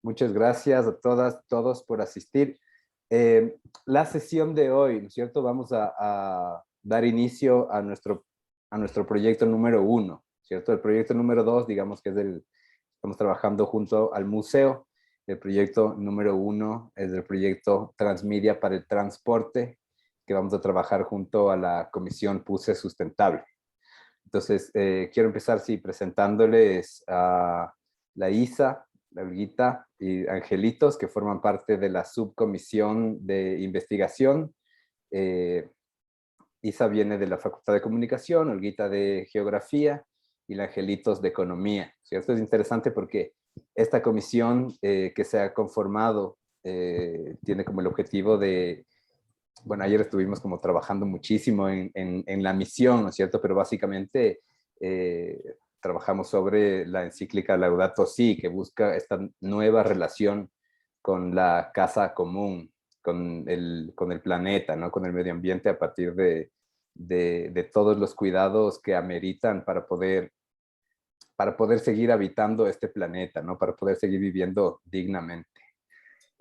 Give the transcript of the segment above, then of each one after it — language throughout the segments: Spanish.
Muchas gracias a todas, todos por asistir. La sesión de hoy, ¿no es cierto? Vamos a dar inicio a nuestro proyecto número 1, ¿cierto? El proyecto número 2, digamos que es estamos trabajando junto al museo. El proyecto número 1 es el proyecto Transmedia para el Transporte, que vamos a trabajar junto a la Comisión PUSE Sustentable. Entonces, quiero empezar, sí, presentándoles a la Isa, la Olguita y Angelitos, que forman parte de la subcomisión de investigación. Eh, Isa viene de la Facultad de Comunicación, Olguita de Geografía y la Angelitos de Economía, ¿cierto? Es interesante porque esta comisión que se ha conformado tiene como el objetivo de, bueno, ayer estuvimos como trabajando muchísimo en la misión, ¿no es cierto? Pero básicamente trabajamos sobre la encíclica Laudato Si, que busca esta nueva relación con la casa común, con el planeta, ¿no? Con el medio ambiente a partir de todos los cuidados que ameritan para poder seguir habitando este planeta, ¿no? Para poder seguir viviendo dignamente.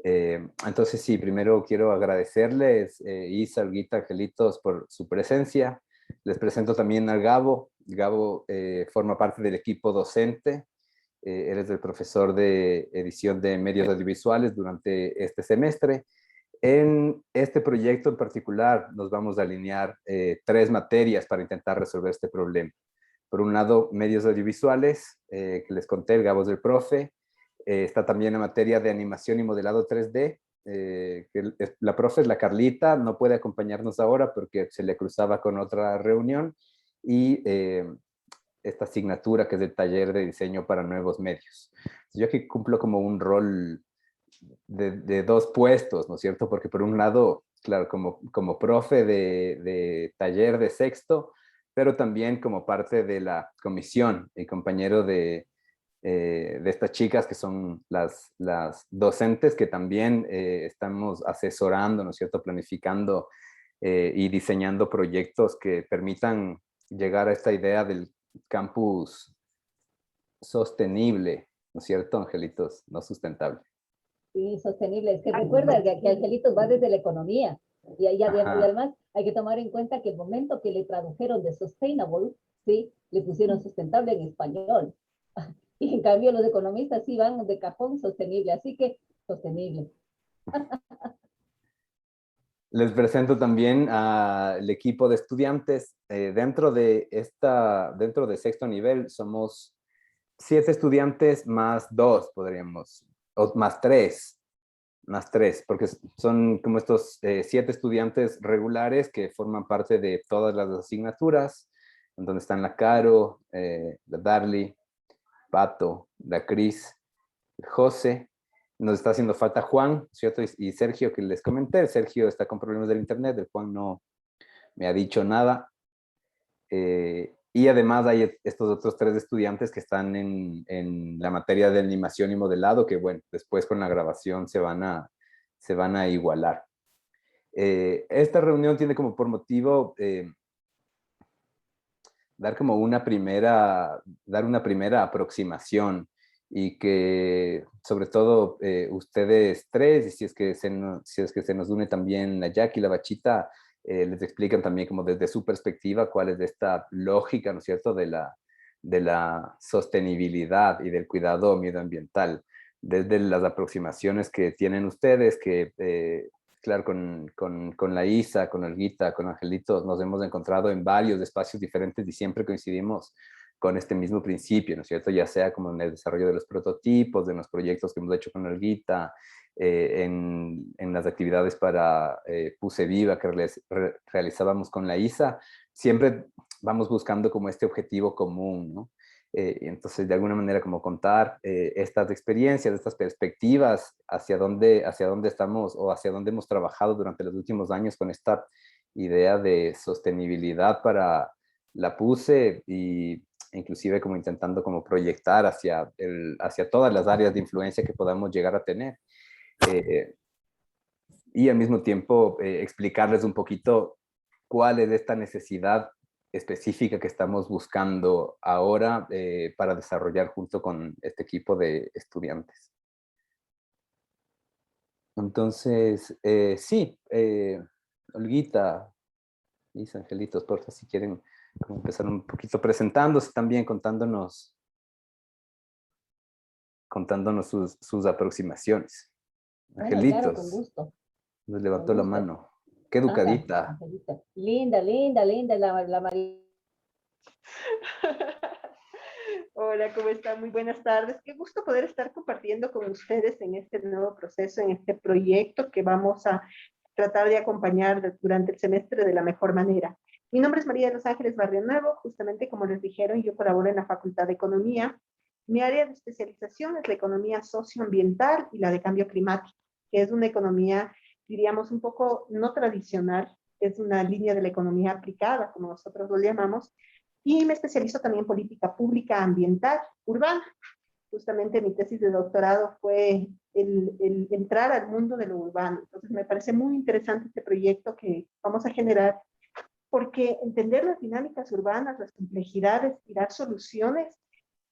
Entonces, sí, primero quiero agradecerles, Isa, Olguita, Angelitos, por su presencia. Les presento también a Gabo. Gabo forma parte del equipo docente. Él es el profesor de edición de medios audiovisuales durante este semestre. En este proyecto en particular nos vamos a alinear tres materias para intentar resolver este problema. Por un lado, medios audiovisuales, que les conté, el Gabo es el profe. Está también la materia de animación y modelado 3D, la profe es la Carlita, no puede acompañarnos ahora porque se le cruzaba con otra reunión, y esta asignatura que es el taller de diseño para nuevos medios. Yo aquí cumplo como un rol de dos puestos, ¿no es cierto? Porque por un lado, claro, como profe de taller de sexto, pero también como parte de la comisión y compañero de estas chicas que son las docentes que también estamos asesorando, ¿no es cierto? Planificando y diseñando proyectos que permitan llegar a esta idea del campus sostenible, ¿no es cierto, Angelitos? No sustentable. Sí, sostenible. Es que recuerda que Angelitos va desde la economía y Ajá. además hay que tomar en cuenta que el momento que le tradujeron de sustainable, sí, le pusieron sustentable en español. Y en cambio los economistas sí van de cajón sostenible, así que sostenible. Les presento también al equipo de estudiantes. Dentro de sexto nivel somos 7 estudiantes más 2, podríamos, o más tres, porque son como estos 7 estudiantes regulares que forman parte de todas las asignaturas, en donde están la Caro, la Darly, Pato, la Cris, José. Nos está haciendo falta Juan, ¿cierto? Y Sergio, que les comenté. Sergio está con problemas del internet, el Juan no me ha dicho nada. Y además hay estos otros 3 estudiantes que están en la materia de animación y modelado, que bueno, después con la grabación se van a igualar. Esta reunión tiene como por motivo dar una primera aproximación, y que sobre todo ustedes tres, y si es que se nos une también la Jackie y la Bachita, les explican también como desde su perspectiva cuál es esta lógica, ¿no es cierto?, de la sostenibilidad y del cuidado medioambiental, desde las aproximaciones que tienen ustedes, que claro, con la Isa, con Olguita, con Angelitos, nos hemos encontrado en varios espacios diferentes y siempre coincidimos con este mismo principio, ¿no es cierto? Ya sea como en el desarrollo de los prototipos, de los proyectos que hemos hecho con Olguita, en las actividades para Puse Viva que realizábamos con la Isa, siempre vamos buscando como este objetivo común, ¿no? Entonces, de alguna manera, como contar estas experiencias, estas perspectivas, hacia dónde estamos o hacia dónde hemos trabajado durante los últimos años con esta idea de sostenibilidad para la PUSE, y inclusive como intentando como proyectar hacia todas las áreas de influencia que podamos llegar a tener. Eh, y al mismo tiempo explicarles un poquito cuál es esta necesidad específica que estamos buscando ahora para desarrollar junto con este equipo de estudiantes. Entonces, sí, Olguita, mis angelitos, por favor, si quieren como empezar un poquito presentándose también, contándonos sus aproximaciones. Bueno, claro, con Angelitos, gusto, nos con levantó la gusto. mano. Qué Anda, educadita. Angelita. Linda, linda, linda la María. Hola, ¿cómo están? Muy buenas tardes. Qué gusto poder estar compartiendo con ustedes en este nuevo proceso, en este proyecto que vamos a tratar de acompañar durante el semestre de la mejor manera. Mi nombre es María de los Ángeles Barrio Nuevo, justamente como les dijeron, yo colaboro en la Facultad de Economía. Mi área de especialización es la economía socioambiental y la de cambio climático, que es una economía, diríamos, un poco no tradicional, es una línea de la economía aplicada, como nosotros lo llamamos, y me especializo también en política pública ambiental urbana. Justamente mi tesis de doctorado fue el entrar al mundo de lo urbano. Entonces me parece muy interesante este proyecto que vamos a generar, porque entender las dinámicas urbanas, las complejidades y dar soluciones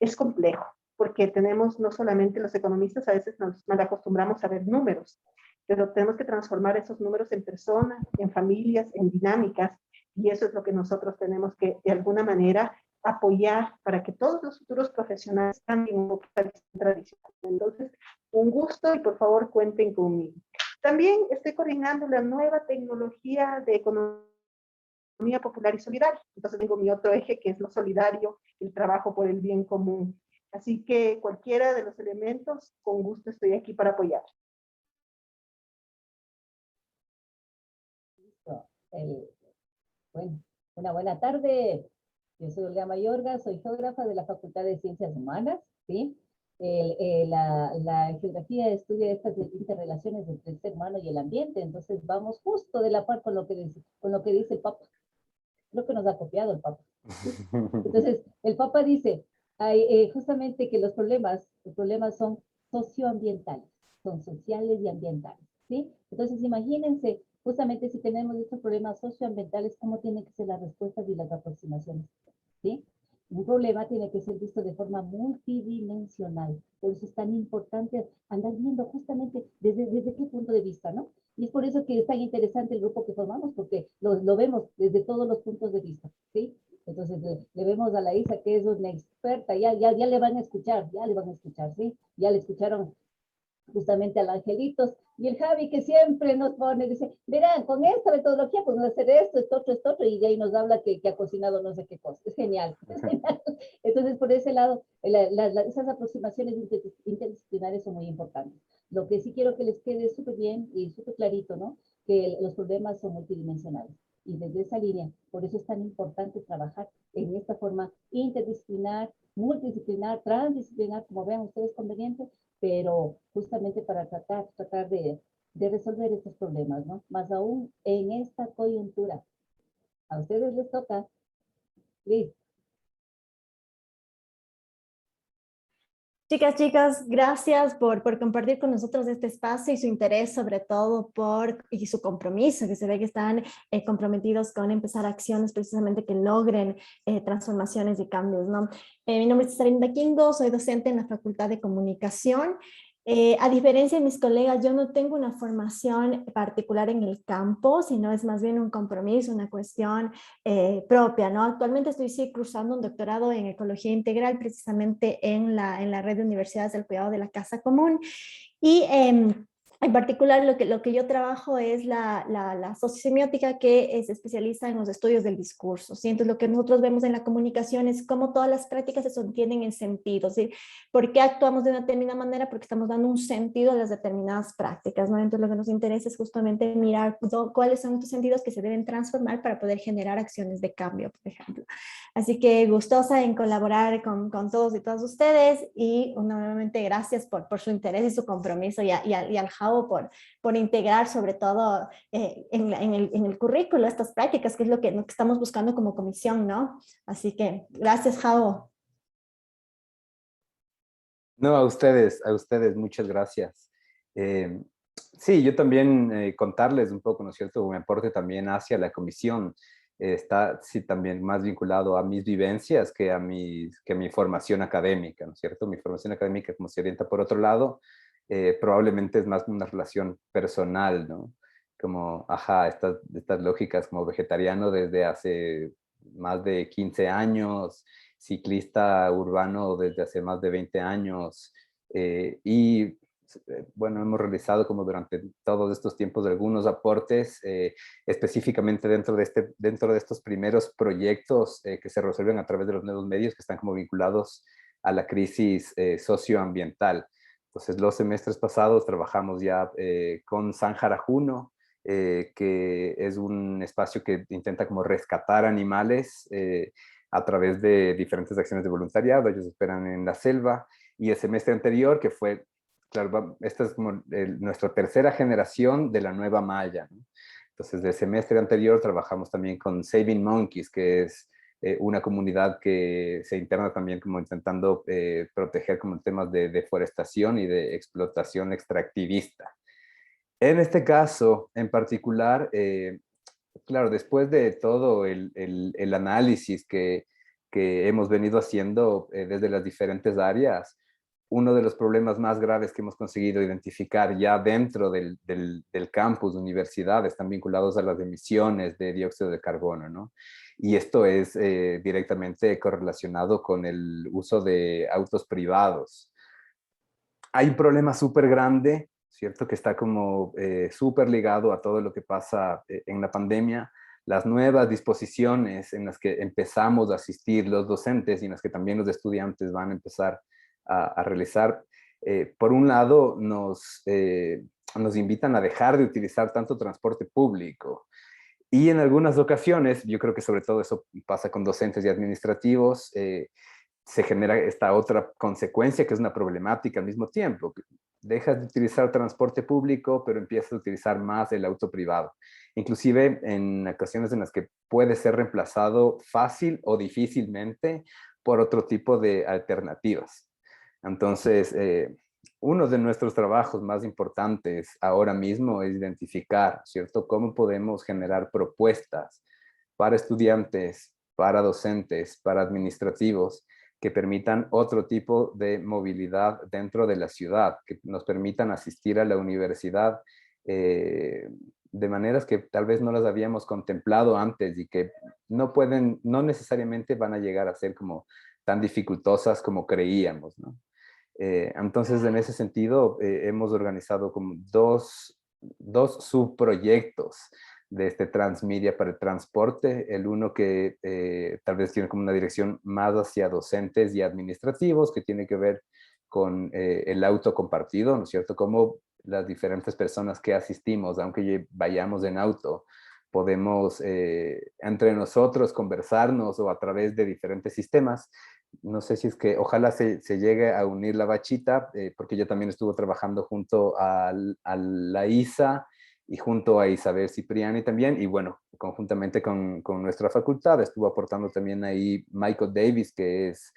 es complejo, porque tenemos no solamente los economistas, a veces nos mal acostumbramos a ver números, pero tenemos que transformar esos números en personas, en familias, en dinámicas, y eso es lo que nosotros tenemos que, de alguna manera, apoyar para que todos los futuros profesionales cambien un poco la visión tradicional. Entonces, un gusto y por favor cuenten conmigo. También estoy coordinando la nueva tecnología de economía popular y solidaria. Entonces tengo mi otro eje que es lo solidario, el trabajo por el bien común. Así que cualquiera de los elementos, con gusto estoy aquí para apoyar. El, bueno, una buena tarde. Yo soy Olga Mayorga, soy geógrafa de la Facultad de Ciencias Humanas, ¿sí? La geografía estudia estas interrelaciones entre el ser humano y el ambiente, entonces vamos justo de la par con lo que dice el Papa. Creo que nos ha copiado el Papa. ¿Sí? Entonces, el Papa dice justamente que los problemas son socioambientales, son sociales y ambientales, ¿sí? Entonces, imagínense, justamente si tenemos estos problemas socioambientales, ¿cómo tienen que ser las respuestas y las aproximaciones? ¿Sí? Un problema tiene que ser visto de forma multidimensional. Por eso es tan importante andar viendo justamente desde qué punto de vista, ¿no? Y es por eso que es tan interesante el grupo que formamos, porque lo vemos desde todos los puntos de vista, ¿sí? Entonces le vemos a la Isa que es una experta, ya le van a escuchar, ¿sí? Ya le escucharon justamente al Angelitos, y el Javi que siempre nos pone, dice, verán, con esta metodología podemos hacer esto otro, y de ahí nos habla que ha cocinado no sé qué cosa. Es genial, es genial. Entonces, por ese lado, esas aproximaciones interdisciplinares son muy importantes. Lo que sí quiero que les quede súper bien y súper clarito, ¿no? Que los problemas son multidimensionales. Y desde esa línea, por eso es tan importante trabajar en esta forma interdisciplinar, multidisciplinar, transdisciplinar, como vean ustedes conveniente, pero justamente para tratar de resolver estos problemas, ¿no? Más aún en esta coyuntura. A ustedes les toca. Liz. Chicas, gracias por compartir con nosotros este espacio y su interés sobre todo y su compromiso, que se ve que están comprometidos con empezar acciones precisamente que logren transformaciones y cambios, ¿no? Mi nombre es Sarinda Kingo, soy docente en la Facultad de Comunicación. A diferencia de mis colegas, yo no tengo una formación particular en el campo, sino es más bien un compromiso, una cuestión propia, ¿no? Actualmente estoy sí, cursando un doctorado en Ecología Integral, precisamente en la red de universidades del cuidado de la casa común. Y en particular lo que yo trabajo es la sociosemiótica, que se especializa en los estudios del discurso, ¿sí? Entonces lo que nosotros vemos en la comunicación es cómo todas las prácticas se sostienen en sentido, ¿sí? ¿Por qué actuamos de una determinada manera? Porque estamos dando un sentido a las determinadas prácticas, ¿no? Entonces lo que nos interesa es justamente mirar cuáles son estos sentidos que se deben transformar para poder generar acciones de cambio, por ejemplo. Así que gustosa en colaborar con todos y todas ustedes, y nuevamente gracias por su interés y su compromiso, y al Javo por integrar sobre todo en el currículo estas prácticas, que es lo que estamos buscando como comisión, ¿no? Así que gracias, Javo. No, a ustedes, muchas gracias. Sí, yo también contarles un poco, ¿no es cierto? Mi aporte también hacia la comisión está, sí, también más vinculado a mis vivencias que a mi formación académica, ¿no es cierto? Mi formación académica como se orienta por otro lado, probablemente es más una relación personal, ¿no? Como, ajá, estas lógicas como vegetariano desde hace más de 15 años, ciclista urbano desde hace más de 20 años, y bueno, hemos realizado como durante todos estos tiempos algunos aportes, específicamente dentro de estos primeros proyectos que se resuelven a través de los nuevos medios que están como vinculados a la crisis socioambiental. Entonces, los semestres pasados trabajamos ya con Sáhara Juno, que es un espacio que intenta como rescatar animales a través de diferentes acciones de voluntariado. Ellos esperan en la selva. Y el semestre anterior, que fue, claro, esta es como nuestra tercera generación de la nueva malla, ¿no? Entonces, del semestre anterior trabajamos también con Saving Monkeys, que es una comunidad que se interna también como intentando proteger como temas de deforestación y de explotación extractivista. En este caso, en particular, claro, después de todo el análisis que hemos venido haciendo desde las diferentes áreas, uno de los problemas más graves que hemos conseguido identificar ya dentro del campus de universidad están vinculados a las emisiones de dióxido de carbono, ¿no? Y esto es directamente correlacionado con el uso de autos privados. Hay un problema súper grande, ¿cierto? Que está como súper ligado a todo lo que pasa en la pandemia. Las nuevas disposiciones en las que empezamos a asistir los docentes y en las que también los estudiantes van a empezar a realizar, por un lado nos invitan a dejar de utilizar tanto transporte público. Y en algunas ocasiones, yo creo que sobre todo eso pasa con docentes y administrativos, se genera esta otra consecuencia que es una problemática al mismo tiempo. Dejas de utilizar transporte público, pero empiezas a utilizar más el auto privado. Inclusive en ocasiones en las que puede ser reemplazado fácil o difícilmente por otro tipo de alternativas. Entonces, uno de nuestros trabajos más importantes ahora mismo es identificar, ¿cierto?, cómo podemos generar propuestas para estudiantes, para docentes, para administrativos, que permitan otro tipo de movilidad dentro de la ciudad, que nos permitan asistir a la universidad de maneras que tal vez no las habíamos contemplado antes y que no necesariamente van a llegar a ser como tan dificultosas como creíamos, ¿no? Entonces, en ese sentido, hemos organizado como dos subproyectos de este Transmedia para el transporte. El uno que tal vez tiene como una dirección más hacia docentes y administrativos, que tiene que ver con el auto compartido, ¿no es cierto? Cómo las diferentes personas que asistimos, aunque vayamos en auto, podemos entre nosotros conversarnos o a través de diferentes sistemas. No sé si es que ojalá se llegue a unir la Bachita, porque ella también estuvo trabajando junto a la ISA y junto a Isabel Cipriani también, y bueno, conjuntamente con nuestra facultad estuvo aportando también ahí Michael Davis, que es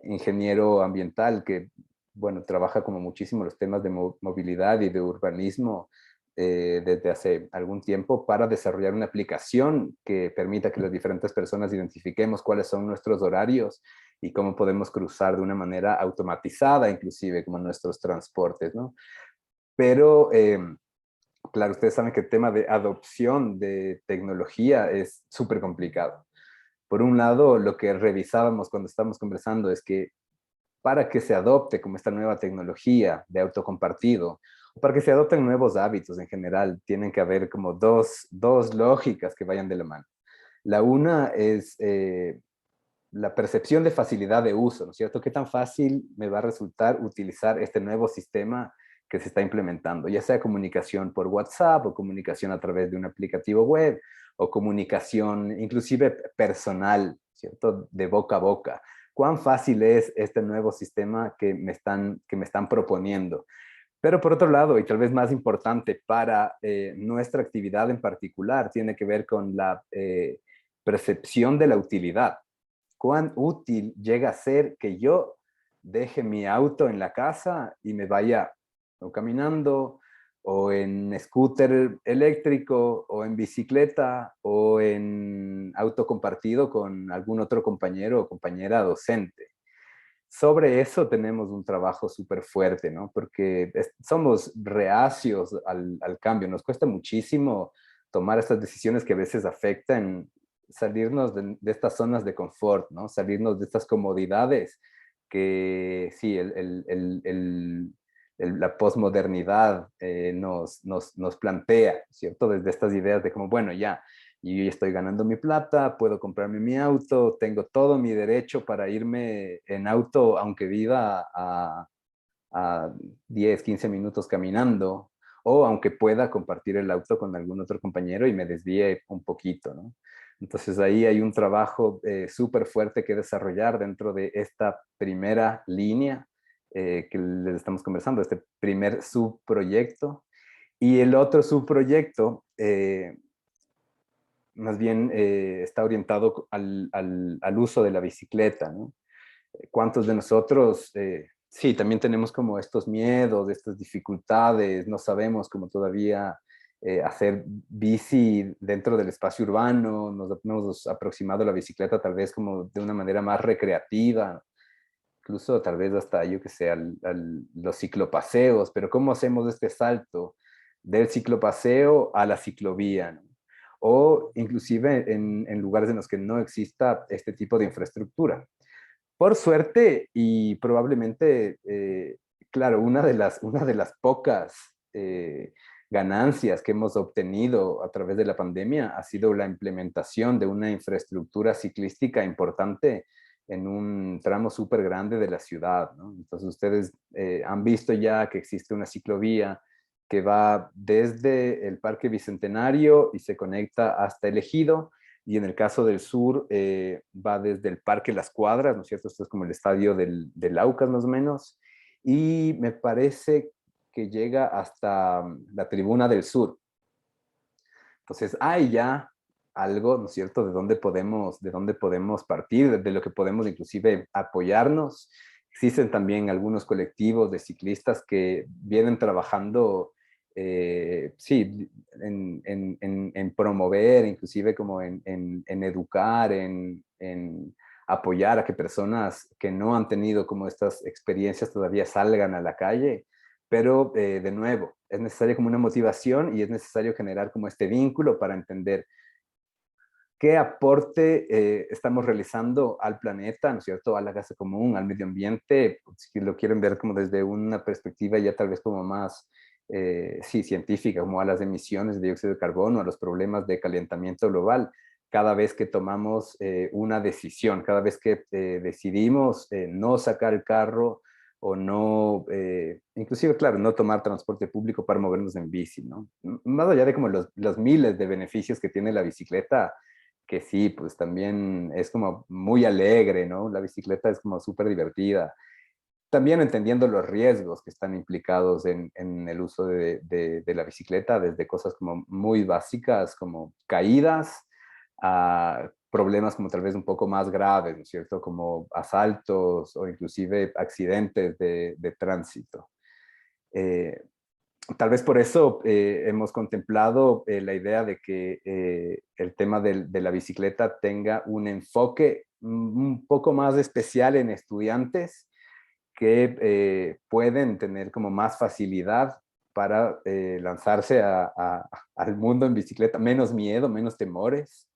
ingeniero ambiental, que bueno, trabaja como muchísimo los temas de movilidad y de urbanismo desde hace algún tiempo para desarrollar una aplicación que permita que las diferentes personas identifiquemos cuáles son nuestros horarios y cómo podemos cruzar de una manera automatizada, inclusive como nuestros transportes, ¿no? Pero, claro, ustedes saben que el tema de adopción de tecnología es súper complicado. Por un lado, lo que revisábamos cuando estábamos conversando es que para que se adopte como esta nueva tecnología de auto compartido, para que se adopten nuevos hábitos en general, tienen que haber como dos lógicas que vayan de la mano. La una es la percepción de facilidad de uso, ¿no es cierto? ¿Qué tan fácil me va a resultar utilizar este nuevo sistema que se está implementando? Ya sea comunicación por WhatsApp o comunicación a través de un aplicativo web o comunicación inclusive personal, ¿cierto? De boca a boca. ¿Cuán fácil es este nuevo sistema que me están proponiendo? Pero por otro lado, y tal vez más importante para nuestra actividad en particular, tiene que ver con la percepción de la utilidad. ¿Cuán útil llega a ser que yo deje mi auto en la casa y me vaya o caminando, o en scooter eléctrico, o en bicicleta, o en auto compartido con algún otro compañero o compañera docente? sobre eso tenemos un trabajo súper fuerte, ¿no? Porque somos reacios al cambio, nos cuesta muchísimo tomar estas decisiones que a veces afectan, salirnos de estas zonas de confort, ¿no? Salirnos de estas comodidades que sí, la posmodernidad nos plantea, ¿cierto? Desde estas ideas de como, bueno, ya, yo ya estoy ganando mi plata, puedo comprarme mi auto, tengo todo mi derecho para irme en auto, aunque viva a 10, 15 minutos caminando, o aunque pueda compartir el auto con algún otro compañero y me desvíe un poquito, ¿no? Entonces ahí hay un trabajo súper fuerte que desarrollar dentro de esta primera línea que les estamos conversando, este primer subproyecto. Y el otro subproyecto más bien está orientado al uso de la bicicleta, ¿no? ¿Cuántos de nosotros, sí, también tenemos como estos miedos, estas dificultades, no sabemos cómo todavía hacer bici dentro del espacio urbano, nos hemos aproximado a la bicicleta tal vez como de una manera más recreativa, incluso tal vez hasta, yo que sé, los ciclopaseos, pero ¿cómo hacemos este salto del ciclopaseo a la ciclovía, ¿no? O inclusive en lugares en los que no exista este tipo de infraestructura. Por suerte y probablemente, claro, una de las pocas ganancias que hemos obtenido a través de la pandemia ha sido la implementación de una infraestructura ciclística importante en un tramo súper grande de la ciudad, ¿no? Entonces ustedes han visto ya que existe una ciclovía que va desde el Parque Bicentenario y se conecta hasta el Ejido, y en el caso del sur va desde el Parque Las Cuadras, ¿no es cierto? Esto es como el estadio del Aucas más o menos, y me parece que llega hasta la Tribuna del Sur. Entonces hay ya algo, ¿no es cierto?, de dónde podemos partir, de lo que podemos inclusive apoyarnos. Existen también algunos colectivos de ciclistas que vienen trabajando, sí, en promover, inclusive como en educar, en apoyar a que personas que no han tenido como estas experiencias todavía salgan a la calle. Pero de nuevo, es necesaria como una motivación y es necesario generar como este vínculo para entender qué aporte estamos realizando al planeta, ¿no es cierto?, a la casa común, al medio ambiente, si lo quieren ver como desde una perspectiva ya tal vez como más, sí, científica, como a las emisiones de dióxido de carbono, a los problemas de calentamiento global. Cada vez que tomamos una decisión, cada vez que decidimos no sacar el carro o no, inclusive, claro, no tomar transporte público para movernos en bici, ¿no? Más allá de como los miles de beneficios que tiene la bicicleta, que sí, pues también es como muy alegre, ¿no? La bicicleta es como súper divertida. También entendiendo los riesgos que están implicados en el uso de la bicicleta, desde cosas como muy básicas, como caídas, a problemas como tal vez un poco más graves, ¿no es cierto? Como asaltos o inclusive accidentes de tránsito. Eh, Tal vez por eso hemos contemplado la idea de que el tema de la bicicleta tenga un enfoque un poco más especial en estudiantes que pueden tener como más facilidad para lanzarse al mundo en bicicleta, menos miedo, menos temores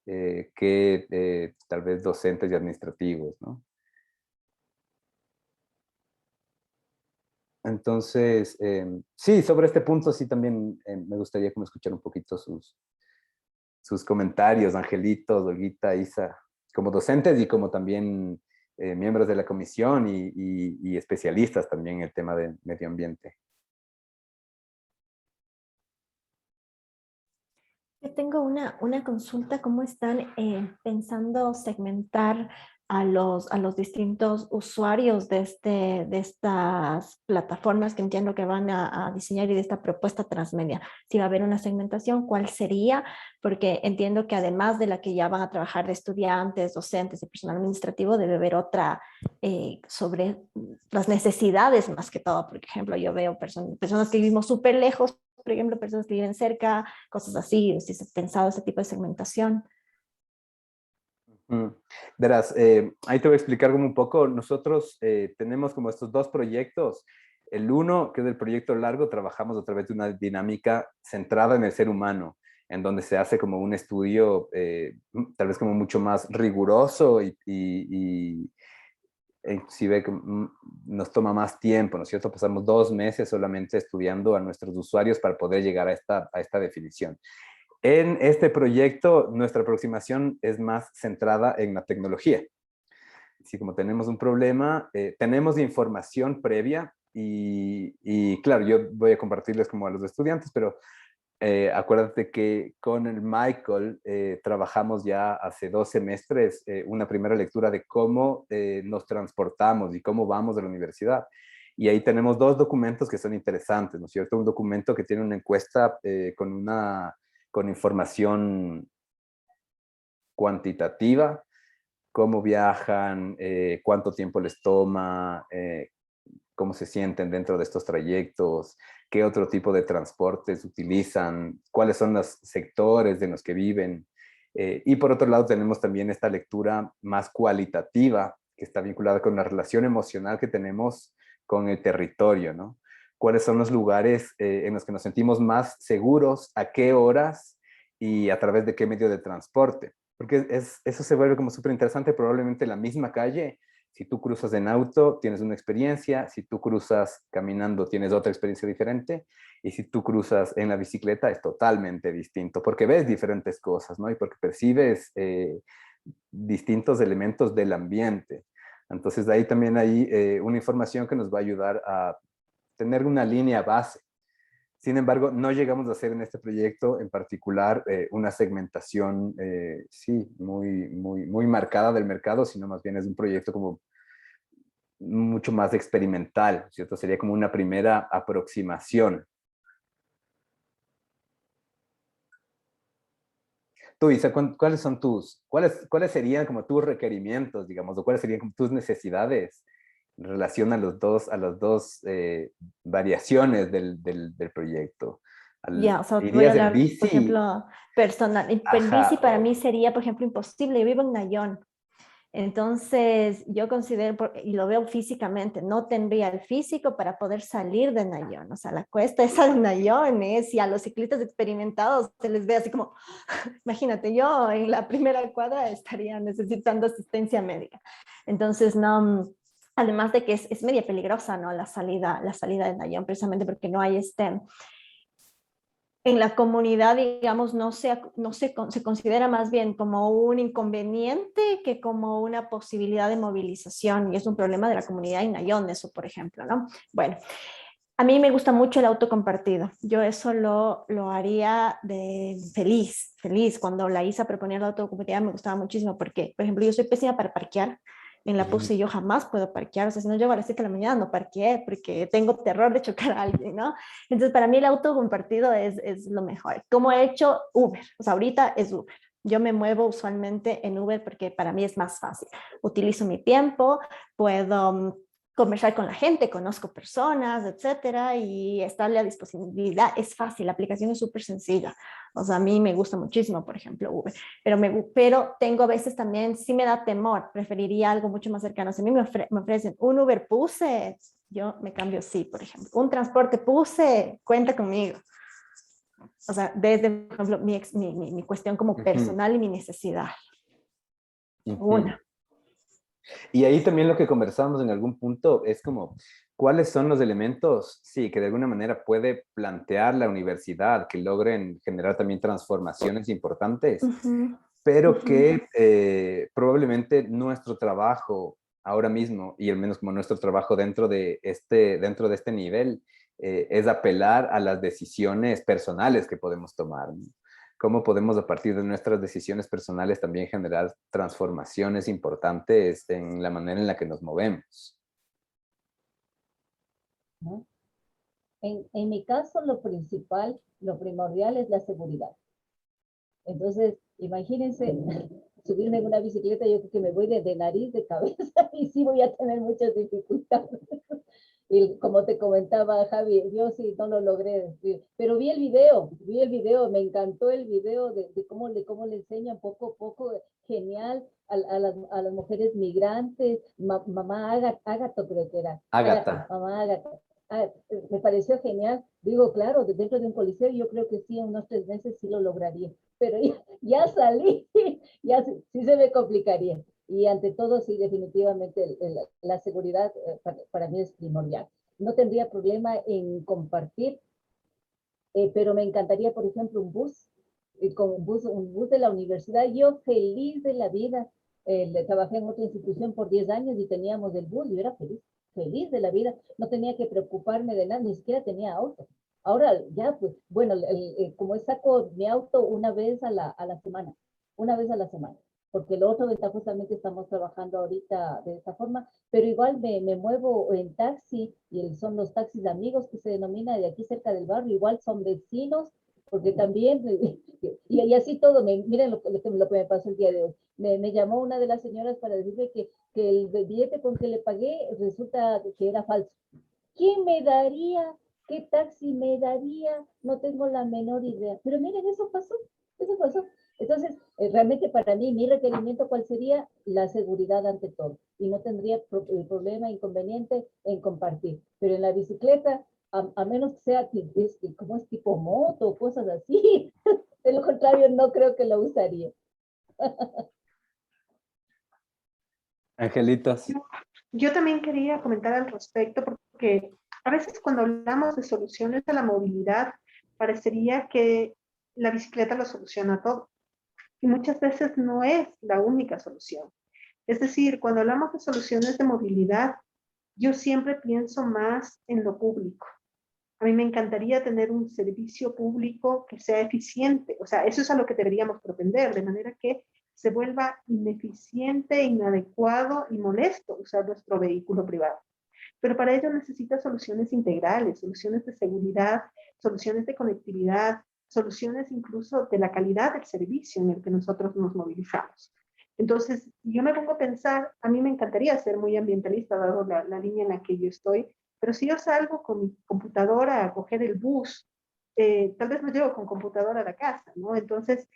que tal vez docentes y administrativos, ¿no? Entonces, sí, sobre este punto sí también me gustaría como escuchar un poquito sus comentarios, Angelitos, Olguita, Isa, como docentes y como también miembros de la comisión y especialistas también en el tema de medio ambiente. Yo tengo una consulta, ¿cómo están pensando segmentar a los distintos usuarios de estas plataformas que entiendo que van a diseñar y de esta propuesta transmedia? Si va a haber una segmentación, ¿cuál sería? Porque entiendo que además de la que ya van a trabajar de estudiantes, docentes y personal administrativo, debe haber otra sobre las necesidades más que todo. Por ejemplo, yo veo personas que vivimos súper lejos, por ejemplo, personas que viven cerca, cosas así, si se ha pensado ese tipo de segmentación. Verás, ahí te voy a explicar como un poco. Nosotros tenemos como estos dos proyectos. El uno, que es el proyecto largo, trabajamos a través de una dinámica centrada en el ser humano, en donde se hace como un estudio tal vez como mucho más riguroso e inclusive nos toma más tiempo, ¿no es cierto? Pasamos 2 meses solamente estudiando a nuestros usuarios para poder llegar a esta definición. En este proyecto, nuestra aproximación es más centrada en la tecnología. Así como tenemos un problema, tenemos información previa y claro, yo voy a compartirles como a los estudiantes, pero acuérdate que con el Michael trabajamos ya hace 2 semestres una primera lectura de cómo nos transportamos y cómo vamos de la universidad. Y ahí tenemos 2 documentos que son interesantes, ¿no es cierto? Un documento que tiene una encuesta con información cuantitativa, cómo viajan, cuánto tiempo les toma, cómo se sienten dentro de estos trayectos, qué otro tipo de transportes utilizan, cuáles son los sectores en los que viven. Y por otro lado tenemos también esta lectura más cualitativa, que está vinculada con la relación emocional que tenemos con el territorio, ¿no? ¿Cuáles son los lugares en los que nos sentimos más seguros, a qué horas y a través de qué medio de transporte? Porque eso se vuelve como súper interesante, probablemente la misma calle. Si tú cruzas en auto, tienes una experiencia. Si tú cruzas caminando, tienes otra experiencia diferente. Y si tú cruzas en la bicicleta, es totalmente distinto, porque ves diferentes cosas, ¿no? Y porque percibes distintos elementos del ambiente. Entonces, ahí también hay una información que nos va a ayudar a tener una línea base. Sin embargo, no llegamos a hacer en este proyecto en particular una segmentación, sí, muy marcada del mercado, sino más bien es un proyecto como mucho más experimental, ¿cierto? Sería como una primera aproximación. Tú, Isa, cuáles serían como tus requerimientos, digamos, o cuáles serían como tus necesidades en relación a las dos variaciones del proyecto? Ya, o sea, voy a ¿Irías en hablar, por bici? ejemplo, personal. En bici Ajá. para mí sería, por ejemplo, imposible. Yo vivo en Nayón. Entonces, yo considero, y lo veo físicamente, no tendría el físico para poder salir de Nayón. O sea, la cuesta esa de Nayón es, y a los ciclistas experimentados se les ve así como, imagínate, yo en la primera cuadra estaría necesitando asistencia médica. Entonces, no, además de que es media peligrosa, ¿no? La salida de Nayón, precisamente porque no hay en la comunidad, digamos, se considera más bien como un inconveniente que como una posibilidad de movilización, y es un problema de la comunidad en Nayón, eso, por ejemplo, ¿no? Bueno, a mí me gusta mucho el auto compartido. Yo eso lo haría de feliz. Cuando la ISA proponía el auto compartido me gustaba muchísimo porque, por ejemplo, yo soy pésima para parquear. En la PUSE yo jamás puedo parquear. O sea, si no llego a las 7 de la mañana no parqueé porque tengo terror de chocar a alguien, ¿no? Entonces, para mí el auto compartido es lo mejor. Como he hecho Uber. O sea, ahorita es Uber. Yo me muevo usualmente en Uber porque para mí es más fácil. Utilizo mi tiempo, puedo conversar con la gente, conozco personas, etcétera, y estarle a disponibilidad es fácil, la aplicación es súper sencilla. O sea, a mí me gusta muchísimo, por ejemplo, Uber, pero tengo a veces también, sí me da temor, preferiría algo mucho más cercano. Si a mí me ofrecen un Uber Puse, yo me cambio sí, por ejemplo. Un transporte Puse, cuenta conmigo. O sea, desde, por ejemplo, mi cuestión como personal y mi necesidad. Una. Y ahí también lo que conversamos en algún punto es como, ¿cuáles son los elementos, sí, que de alguna manera puede plantear la universidad, que logren generar también transformaciones importantes, pero que probablemente nuestro trabajo ahora mismo, y al menos como nuestro trabajo dentro de este nivel, es apelar a las decisiones personales que podemos tomar, ¿no? Cómo podemos a partir de nuestras decisiones personales también generar transformaciones importantes en la manera en la que nos movemos. ¿No? En mi caso, lo primordial es la seguridad. Entonces, imagínense, subirme en una bicicleta, yo creo que me voy de nariz, de cabeza, y sí voy a tener muchas dificultades. Y como te comentaba, Javi, yo sí no lo logré, sí, pero vi el video, me encantó el video de cómo le enseñan poco a poco, genial, a las mujeres migrantes, mamá Ágato creo que era, Ágata. mamá Ágata. Ah, me pareció genial, digo, claro, dentro de un coliseo yo creo que sí, en unos 3 meses sí lo lograría, pero ya salí, ya sí se me complicaría. Y ante todo, sí, definitivamente la seguridad para mí es primordial. No tendría problema en compartir, pero me encantaría, por ejemplo, un bus, con un bus de la universidad. Yo feliz de la vida. Trabajé en otra institución por 10 años y teníamos el bus. Yo era feliz, feliz de la vida. No tenía que preocuparme de nada, ni siquiera tenía auto. Ahora ya, pues, bueno, como saco mi auto una vez a la semana, una vez a la semana, porque lo otro ventajosamente estamos trabajando ahorita de esta forma, pero igual me muevo en taxi y son los taxis de amigos que se denomina de aquí cerca del barrio, igual son vecinos, porque también, y así todo, miren lo que me pasó el día de hoy. Me llamó una de las señoras para decirme que el billete con que le pagué resulta que era falso. ¿Quién me daría? ¿Qué taxi me daría? No tengo la menor idea. Pero miren, eso pasó, eso pasó. Entonces, realmente para mí, mi requerimiento, ¿cuál sería? La seguridad ante todo. Y no tendría problema, inconveniente en compartir. Pero en la bicicleta, a menos que sea como es tipo moto o cosas así, de lo contrario, no creo que lo usaría. Angelitos. Yo también quería comentar al respecto porque a veces cuando hablamos de soluciones a la movilidad, parecería que la bicicleta lo soluciona todo. Y muchas veces no es la única solución. Es decir, cuando hablamos de soluciones de movilidad, yo siempre pienso más en lo público. A mí me encantaría tener un servicio público que sea eficiente. O sea, eso es a lo que deberíamos propender, de manera que se vuelva ineficiente, inadecuado y molesto usar nuestro vehículo privado. Pero para ello necesita soluciones integrales, soluciones de seguridad, soluciones de conectividad, soluciones incluso de la calidad del servicio en el que nosotros nos movilizamos. Entonces, yo me pongo a pensar, a mí me encantaría ser muy ambientalista, dado la línea en la que yo estoy, pero si yo salgo con mi computadora a coger el bus, tal vez me llevo con computadora a la casa, ¿no? Entonces,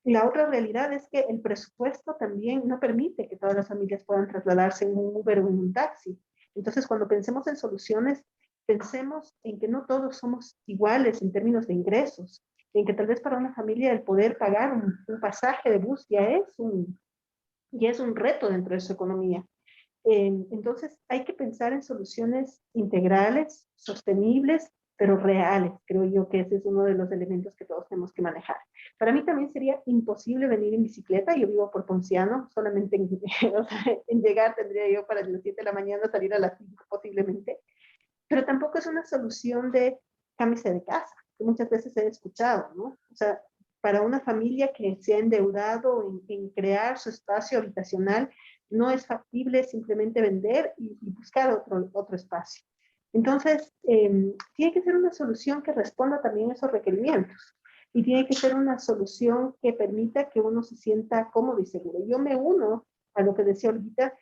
la otra realidad es que el presupuesto también no permite que todas las familias puedan trasladarse en un Uber o en un taxi. Entonces, cuando pensemos en soluciones, pensemos en que no todos somos iguales en términos de ingresos, en que tal vez para una familia el poder pagar un pasaje de bus ya es un reto dentro de su economía. Entonces, hay que pensar en soluciones integrales, sostenibles, pero reales. Creo yo que ese es uno de los elementos que todos tenemos que manejar. Para mí también sería imposible venir en bicicleta. Yo vivo por Ponciano, solamente o sea, en llegar tendría yo para las 7 de la mañana, salir a las 5 posiblemente. Pero tampoco es una solución de cámbiese de casa, que muchas veces he escuchado, ¿no? O sea, para una familia que se ha endeudado en crear su espacio habitacional, no es factible simplemente vender y buscar otro espacio. Entonces, tiene que ser una solución que responda también a esos requerimientos y tiene que ser una solución que permita que uno se sienta cómodo y seguro. Yo me uno a lo que decía Olguita,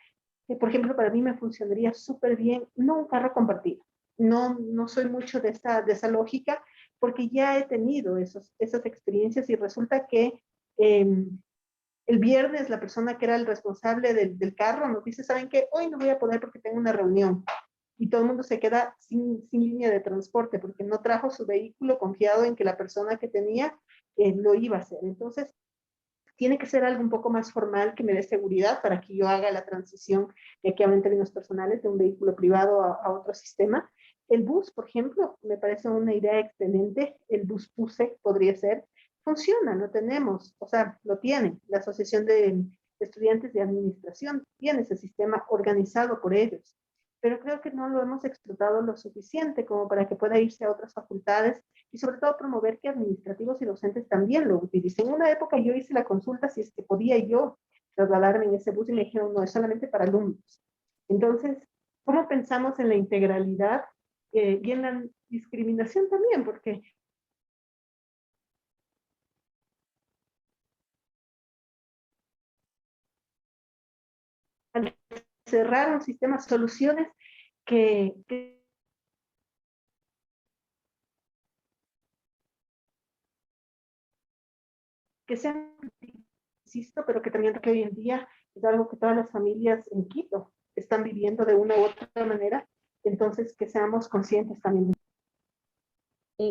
que por ejemplo para mí me funcionaría súper bien, no un carro compartido. No soy mucho de esa lógica porque ya he tenido esas experiencias y resulta que el viernes la persona que era el responsable del carro nos dice, ¿saben qué? Hoy no voy a poder porque tengo una reunión. Y todo el mundo se queda sin línea de transporte porque no trajo su vehículo confiado en que la persona que tenía lo iba a hacer. Entonces, tiene que ser algo un poco más formal que me dé seguridad para que yo haga la transición, ya que hablo en términos personales, de un vehículo privado a otro sistema. El bus, por ejemplo, me parece una idea excelente. El bus PUSE podría ser. Funciona, lo tenemos, o sea, lo tiene. La Asociación de Estudiantes de Administración tiene ese sistema organizado por ellos. Pero creo que no lo hemos explotado lo suficiente como para que pueda irse a otras facultades y sobre todo promover que administrativos y docentes también lo utilicen. En una época yo hice la consulta si es que podía yo trasladarme en ese bus y me dijeron, no, es solamente para alumnos. Entonces, ¿cómo pensamos en la integralidad y en la discriminación también? Porque al cerrar un sistema, soluciones que sean, insisto, pero que también que hoy en día es algo que todas las familias en Quito están viviendo de una u otra manera, entonces que seamos conscientes también.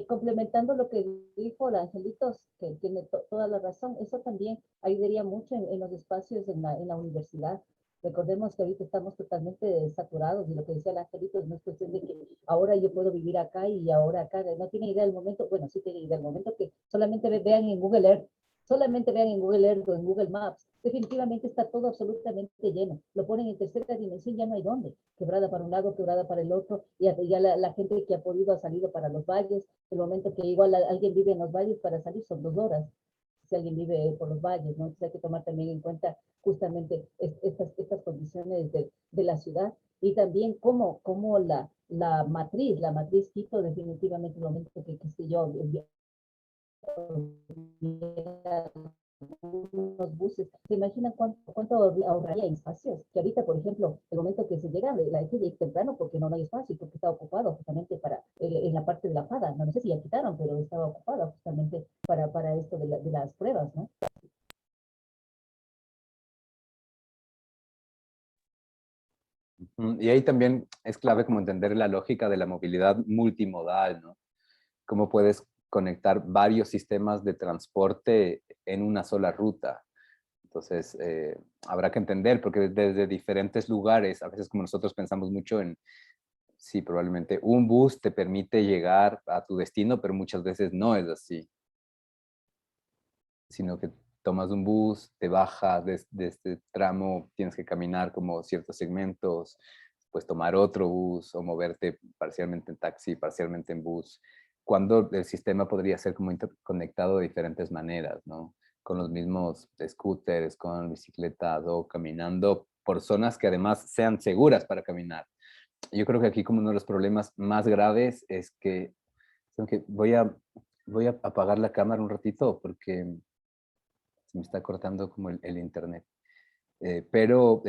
Complementando lo que dijo la Angelitos, que tiene toda la razón, eso también ayudaría mucho en los espacios en la universidad. Recordemos que ahorita estamos totalmente saturados y lo que decía el Angelito no es cuestión de que ahora yo puedo vivir acá y ahora acá. No tiene idea del momento, bueno, sí tiene idea del momento que solamente vean en Google Earth, solamente vean en Google Earth o en Google Maps. Definitivamente está todo absolutamente lleno. Lo ponen en tercera dimensión, ya no hay dónde. Quebrada para un lado, quebrada para el otro. Y ya la gente que ha podido ha salido para los valles. El momento que igual alguien vive en los valles, para salir son 2 horas si alguien vive por los valles, ¿no? Entonces hay que tomar también en cuenta justamente estas condiciones de la ciudad y también cómo la matriz Quito definitivamente el momento que qué sé yo, unos buses, ¿se imaginan cuánto ahorraría en espacios? Que ahorita, por ejemplo, el momento que se llega, la gente llega temprano porque no hay espacio, porque está ocupado justamente para, en la parte de la FADA, no sé si ya quitaron, pero estaba ocupada justamente para esto de las pruebas, ¿no? Y ahí también es clave como entender la lógica de la movilidad multimodal, ¿no? Cómo puedes conectar varios sistemas de transporte en una sola ruta. Entonces, habrá que entender, porque desde diferentes lugares, a veces como nosotros pensamos mucho en, sí, probablemente un bus te permite llegar a tu destino, pero muchas veces no es así. Sino que tomas un bus, te bajas de este tramo, tienes que caminar como ciertos segmentos, pues tomar otro bus o moverte parcialmente en taxi, parcialmente en bus, cuando el sistema podría ser como interconectado de diferentes maneras, ¿no? Con los mismos scooters, con bicicletas o caminando por zonas que además sean seguras para caminar. Yo creo que aquí como uno de los problemas más graves es que voy a apagar la cámara un ratito porque se me está cortando como el internet. Pero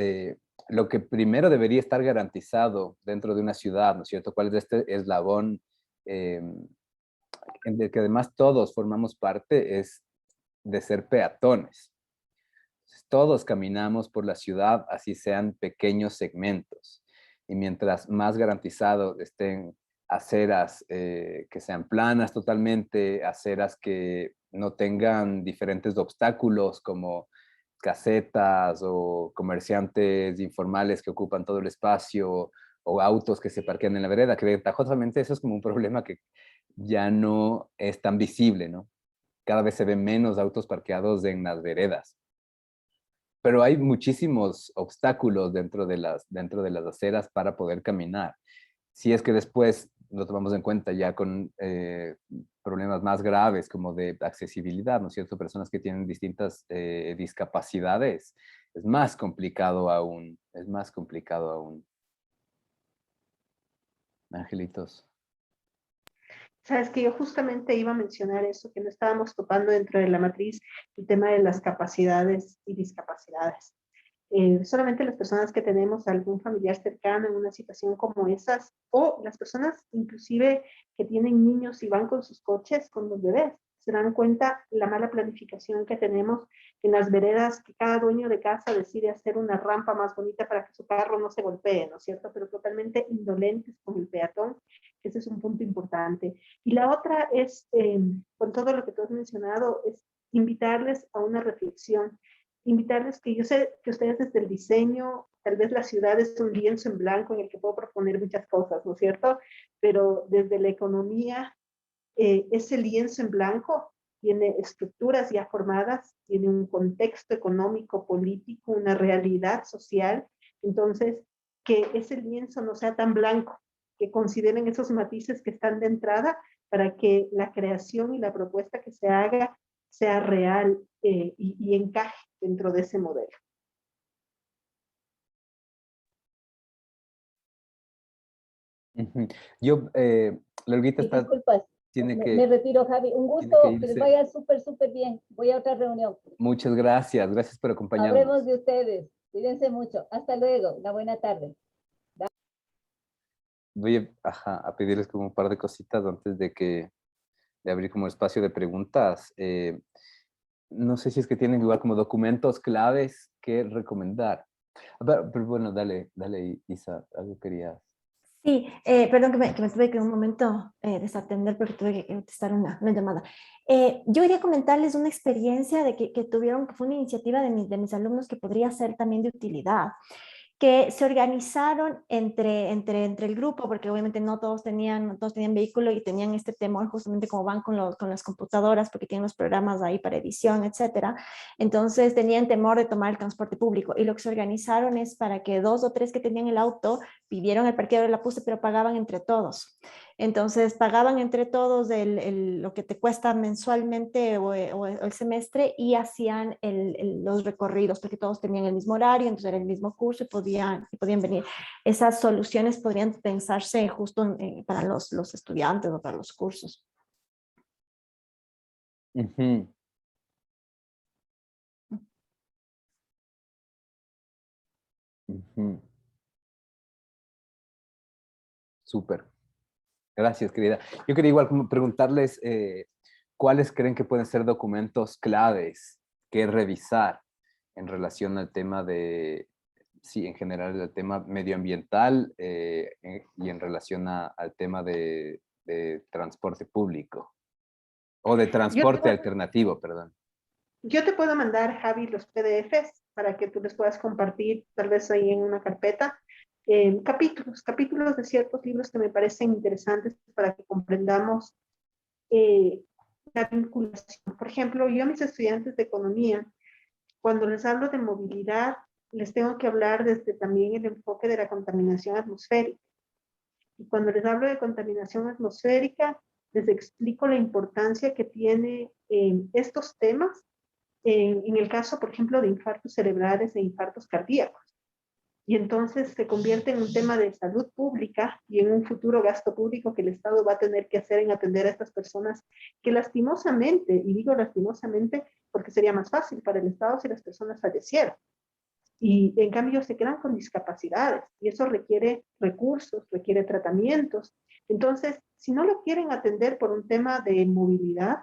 lo que primero debería estar garantizado dentro de una ciudad, ¿no es cierto? ¿Cuál es este eslabón en el que además todos formamos parte? Es de ser peatones. Todos caminamos por la ciudad, así sean pequeños segmentos. Y mientras más garantizado estén aceras que sean planas totalmente, aceras que no tengan diferentes obstáculos como casetas o comerciantes informales que ocupan todo el espacio o autos que se parquean en la vereda, que ventajosamente eso es como un problema que ya no es tan visible, ¿no? Cada vez se ven menos autos parqueados en las veredas. Pero hay muchísimos obstáculos dentro de las aceras para poder caminar. Si es que después lo tomamos en cuenta ya con problemas más graves como de accesibilidad, ¿no es cierto? Personas que tienen distintas discapacidades, es más complicado aún, es más complicado aún. Angelitos. Sabes que yo justamente iba a mencionar eso, que no estábamos topando dentro de la matriz el tema de las capacidades y discapacidades. Solamente las personas que tenemos algún familiar cercano en una situación como esas, o las personas inclusive que tienen niños y van con sus coches, con los bebés, se dan cuenta la mala planificación que tenemos en las veredas, que cada dueño de casa decide hacer una rampa más bonita para que su carro no se golpee, ¿no es cierto? Pero totalmente indolentes con el peatón. Ese es un punto importante. Y la otra es, con todo lo que tú has mencionado, es invitarles a una reflexión, invitarles que yo sé que ustedes desde el diseño, tal vez la ciudad es un lienzo en blanco en el que puedo proponer muchas cosas, ¿no es cierto? Pero desde la economía, ese lienzo en blanco tiene estructuras ya formadas, tiene un contexto económico, político, una realidad social. Entonces, que ese lienzo no sea tan blanco, que consideren esos matices que están de entrada para que la creación y la propuesta que se haga sea real y encaje dentro de ese modelo. Yo, Lolguita Y disculpas, tiene me retiro, Javi. Un tiene que gusto, que les irse. vaya súper, súper bien. Voy a otra reunión. Muchas gracias, gracias por acompañarnos. Hablemos de ustedes. Cuídense mucho. Hasta luego. Una buena tarde. Voy a pedirles como un par de cositas antes de abrir como espacio de preguntas. No sé si es que tienen igual como documentos claves que recomendar. Pero bueno, dale, Isa, algo querías. Sí, perdón que me tuve que un momento desatender porque tuve que contestar una llamada. Yo quería comentarles una experiencia que tuvieron, que fue una iniciativa de mis alumnos que podría ser también de utilidad, que se organizaron entre el grupo, porque obviamente no todos tenían vehículo y tenían este temor justamente como van con las computadoras, porque tienen los programas ahí para edición, etcétera. Entonces tenían temor de tomar el transporte público y lo que se organizaron es para que 2 o 3 que tenían el auto pidieron el parqueo de la PUSE, pero pagaban entre todos. Entonces pagaban entre todos lo que te cuesta mensualmente o el semestre y hacían los recorridos porque todos tenían el mismo horario, entonces era el mismo curso y podían venir. Esas soluciones podrían pensarse justo para los estudiantes o para los cursos. Ujú. Ujú. Súper. Gracias, querida. Yo quería igual como preguntarles cuáles creen que pueden ser documentos claves que revisar en relación al tema de, sí, en general el tema medioambiental y en relación al tema de transporte público o de Yo te, transporte alternativo, perdón. yo te puedo mandar, Javi, los PDFs para que tú les puedas compartir, tal vez ahí en una carpeta, capítulos de ciertos libros que me parecen interesantes para que comprendamos eh, la vinculación. Por ejemplo, yo a mis estudiantes de economía, cuando les hablo de movilidad, les tengo que hablar desde también el enfoque de la contaminación atmosférica. Y cuando les hablo de contaminación atmosférica, les explico la importancia que tiene estos temas en el caso, por ejemplo, de infartos cerebrales e infartos cardíacos. Y entonces se convierte en un tema de salud pública y en un futuro gasto público que el Estado va a tener que hacer en atender a estas personas que lastimosamente, y digo lastimosamente porque sería más fácil para el Estado si las personas fallecieran, y en cambio se quedan con discapacidades y eso requiere recursos, requiere tratamientos. Entonces, si no lo quieren atender por un tema de movilidad,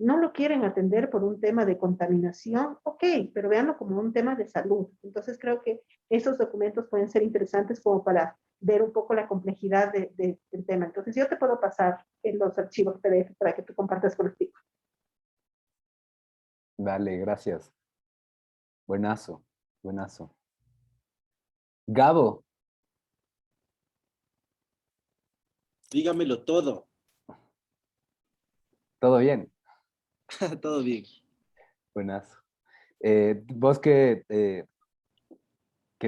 no lo quieren atender por un tema de contaminación, ok, pero véanlo como un tema de salud. Entonces creo que esos documentos pueden ser interesantes como para ver un poco la complejidad del tema. Entonces yo te puedo pasar en los archivos PDF para que tú compartas con los chicos. Dale, gracias. Buenazo, buenazo. Gabo, Dígamelo todo. ¿todo bien? Todo bien. Buenazo. ¿Vos qué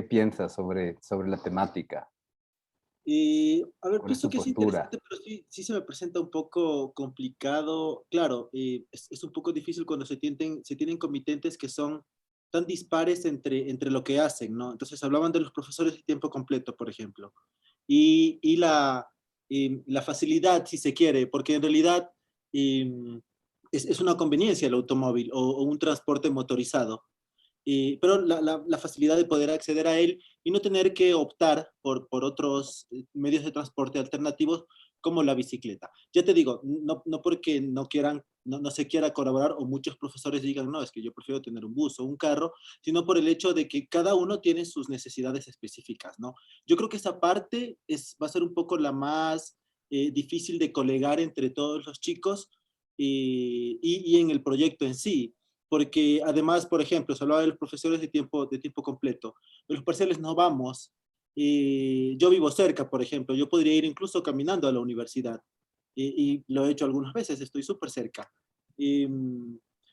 piensas sobre la temática? Y, a ver, ¿Cuál es pienso tu que es postura? interesante, pero sí se me presenta un poco complicado. Claro, es un poco difícil cuando se tienen comitentes que son tan dispares entre lo que hacen, ¿no? Entonces hablaban de los profesores de tiempo completo, por ejemplo, y la facilidad, si se quiere, porque en realidad es una conveniencia el automóvil o un transporte motorizado. Pero la facilidad de poder acceder a él y no tener que optar por otros medios de transporte alternativos como la bicicleta. Ya te digo, no porque no se quiera colaborar o muchos profesores digan, no, es que yo prefiero tener un bus o un carro, sino por el hecho de que cada uno tiene sus necesidades específicas, ¿no? Yo creo que esa parte va a ser un poco la más difícil de colegar entre todos los chicos y en el proyecto en sí, porque además, por ejemplo, se hablaba de los profesores de tiempo completo. De los parciales no vamos. Yo vivo cerca, por ejemplo, yo podría ir incluso caminando a la universidad. Y lo he hecho algunas veces, estoy súper cerca. Y,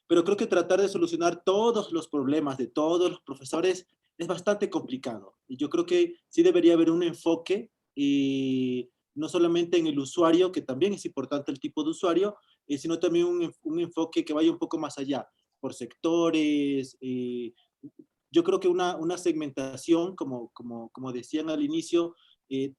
pero creo que tratar de solucionar todos los problemas de todos los profesores es bastante complicado. Y yo creo que sí debería haber un enfoque, y no solamente en el usuario, que también es importante el tipo de usuario, sino también un enfoque que vaya un poco más allá por sectores. Yo creo que una segmentación, como decían al inicio,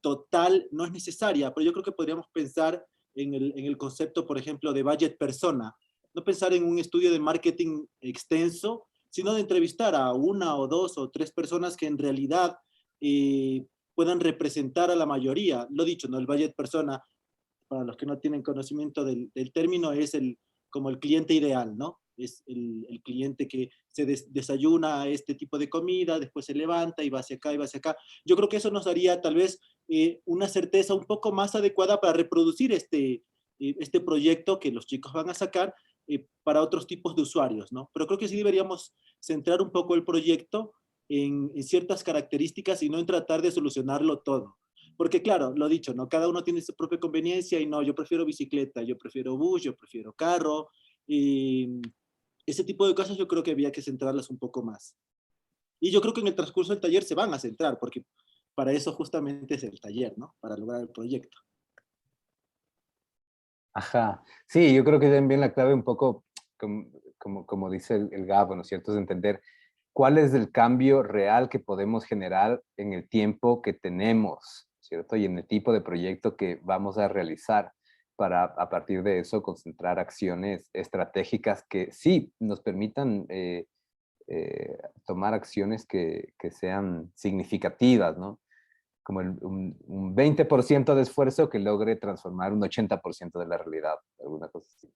total no es necesaria, pero yo creo que podríamos pensar en el concepto, por ejemplo, de budget persona. No pensar en un estudio de marketing extenso, sino de entrevistar a una o dos o tres personas que en realidad puedan representar a la mayoría. Lo dicho, ¿no? El budget persona, para los que no tienen conocimiento del término, es como el cliente ideal, ¿no? Es el cliente que se desayuna este tipo de comida, después se levanta y va hacia acá y va hacia acá. Yo creo que eso nos daría tal vez una certeza un poco más adecuada para reproducir este proyecto que los chicos van a sacar para otros tipos de usuarios, ¿no? Pero creo que sí deberíamos centrar un poco el proyecto en ciertas características y no en tratar de solucionarlo todo. Porque claro, lo dicho, ¿no? Cada uno tiene su propia conveniencia y no, yo prefiero bicicleta, yo prefiero bus, yo prefiero carro. Y ese tipo de cosas yo creo que había que centrarlas un poco más. Y yo creo que en el transcurso del taller se van a centrar, porque para eso justamente es el taller, ¿no? Para lograr el proyecto. Ajá. Sí, yo creo que también la clave un poco, como dice el Gabo, ¿no es cierto? Es entender cuál es el cambio real que podemos generar en el tiempo que tenemos, ¿cierto? Y en el tipo de proyecto que vamos a realizar para, a partir de eso, concentrar acciones estratégicas que sí nos permitan tomar acciones que sean significativas, ¿no? Como un 20% de esfuerzo que logre transformar un 80% de la realidad, alguna cosa así.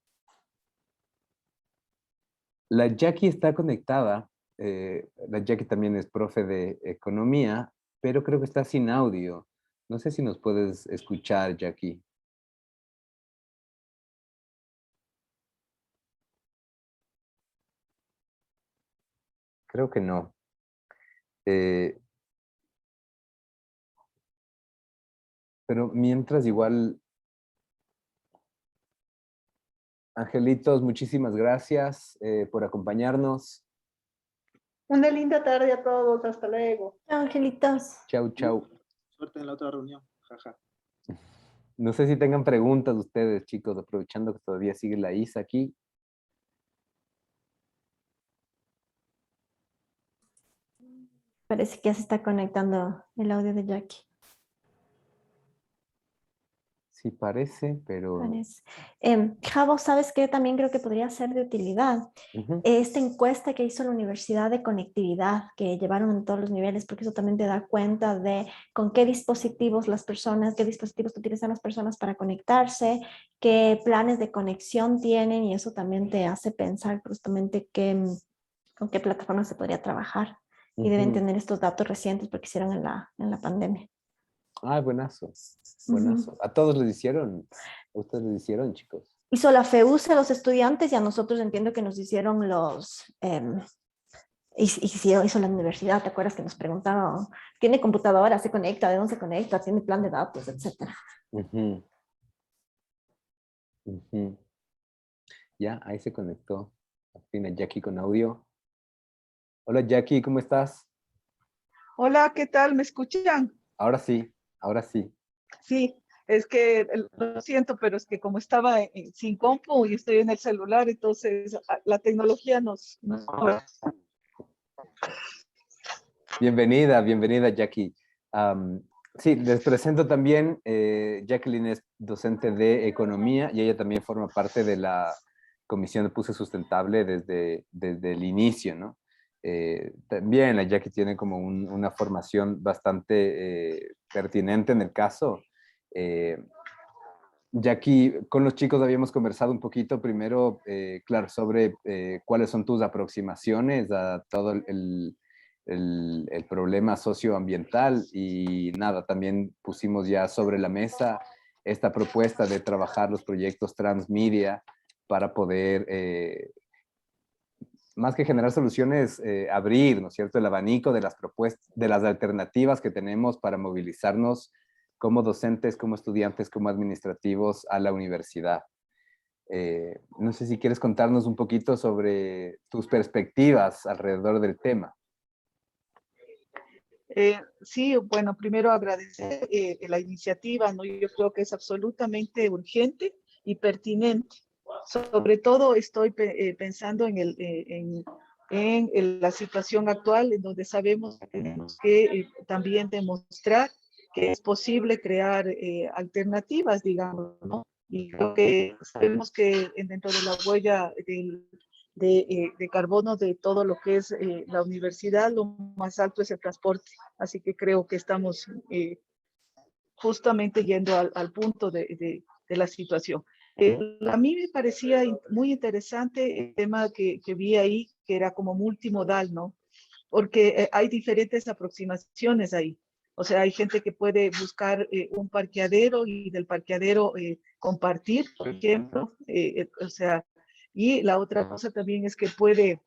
La Jackie está conectada, la Jackie también es profe de economía, pero creo que está sin audio. No sé si nos puedes escuchar, Jackie. Creo que no. Eh, pero mientras igual, Angelitos, muchísimas gracias por acompañarnos. Una linda tarde a todos, hasta luego. Angelitos. Chau, chau. Suerte en la otra reunión. Jaja. No sé si tengan preguntas ustedes, chicos, aprovechando que todavía sigue la Isa aquí. Parece que ya se está conectando el audio de Jackie. Sí parece, pero... Parece. Javo, ¿sabes qué? También creo que podría ser de utilidad. Ujú. Esta encuesta que hizo la Universidad de Conectividad, que llevaron en todos los niveles, porque eso también te da cuenta de con qué dispositivos las personas, qué dispositivos utilizan las personas para conectarse, qué planes de conexión tienen, y eso también te hace pensar justamente con qué plataforma se podría trabajar. Y deben Ujú. tener estos datos recientes porque hicieron en la pandemia. Ah, buenazo, Ujú. buenazo. ¿A todos les hicieron? ¿A ustedes les hicieron, chicos? Hizo la FEUCE a los estudiantes y a nosotros entiendo que nos hicieron hizo la universidad, ¿te acuerdas que nos preguntaban? ¿Tiene computadora? ¿Se conecta? ¿De dónde se conecta? ¿Tiene plan de datos? Etcétera. Ujú, ujú. Ya, ahí se conectó. Al fin, a Jackie con audio. Hola, Jackie, ¿cómo estás? Hola, ¿qué tal? ¿Me escuchan? Ahora sí, ahora sí. Sí, es que lo siento, pero es que como estaba sin compu y estoy en el celular, entonces la tecnología nos... Bienvenida, bienvenida, Jackie. Sí, les presento también, Jacqueline es docente de economía y ella también forma parte de la Comisión de Puse Sustentable desde el inicio, ¿no? También la Jackie tiene como una formación bastante pertinente en el caso. Jackie, con los chicos habíamos conversado un poquito primero, claro, sobre cuáles son tus aproximaciones a todo el problema socioambiental y nada, también pusimos ya sobre la mesa esta propuesta de trabajar los proyectos transmedia para poder, más que generar soluciones, abrir, ¿no es cierto?, el abanico de las propuestas, de las alternativas que tenemos para movilizarnos como docentes, como estudiantes, como administrativos a la universidad. No sé si quieres contarnos un poquito sobre tus perspectivas alrededor del tema. Sí, bueno, primero agradecer la iniciativa, ¿no? Yo creo que es absolutamente urgente y pertinente. Sobre todo estoy pensando en la situación actual, en donde sabemos que tenemos que también demostrar que es posible crear alternativas, digamos, ¿no? Y creo que sabemos que dentro de la huella de carbono de todo lo que es la universidad, lo más alto es el transporte. Así que creo que estamos justamente yendo al punto de la situación. A mí me parecía muy interesante el tema que vi ahí, que era como multimodal, ¿no? Porque hay diferentes aproximaciones ahí. O sea, hay gente que puede buscar un parqueadero y del parqueadero compartir, por ejemplo. O sea, y la otra cosa también es que puede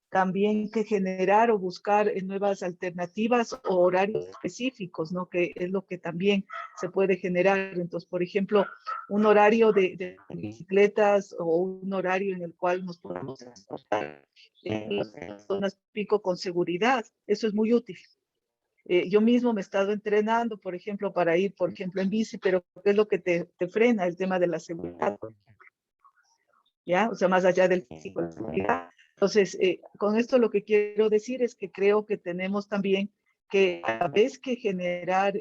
también que generar o buscar nuevas alternativas o horarios específicos, ¿no? Que es lo que también se puede generar. Entonces, por ejemplo, un horario de bicicletas o un horario en el cual nos podamos transportar en las zonas pico con seguridad. Eso es muy útil. Yo mismo me he estado entrenando, por ejemplo, para ir, por ejemplo, en bici, pero ¿qué es lo que te frena? El tema de la seguridad, ¿ya? O sea, más allá del físico, la seguridad. Entonces, con esto lo que quiero decir es que creo que tenemos también que, a la vez que generar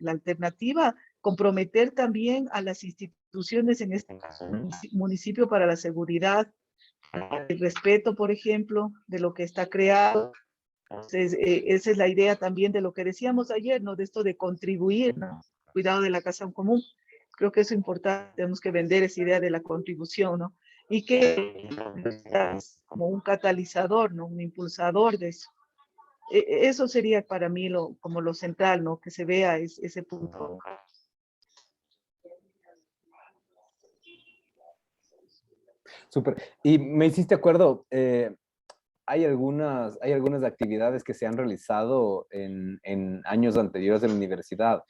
la alternativa, comprometer también a las instituciones, en este caso, el municipio para la seguridad, el respeto, por ejemplo, de lo que está creado. Entonces, esa es la idea también de lo que decíamos ayer, ¿no? De esto de contribuir, ¿no? Cuidado de la casa en común. Creo que eso es importante, tenemos que vender esa idea de la contribución, ¿no? Y que es como un catalizador, ¿no? Un impulsador de eso. Eso sería para mí como lo central, ¿no? Que se vea ese punto. Súper. Y me hiciste acuerdo, hay algunas actividades que se han realizado en años anteriores de la universidad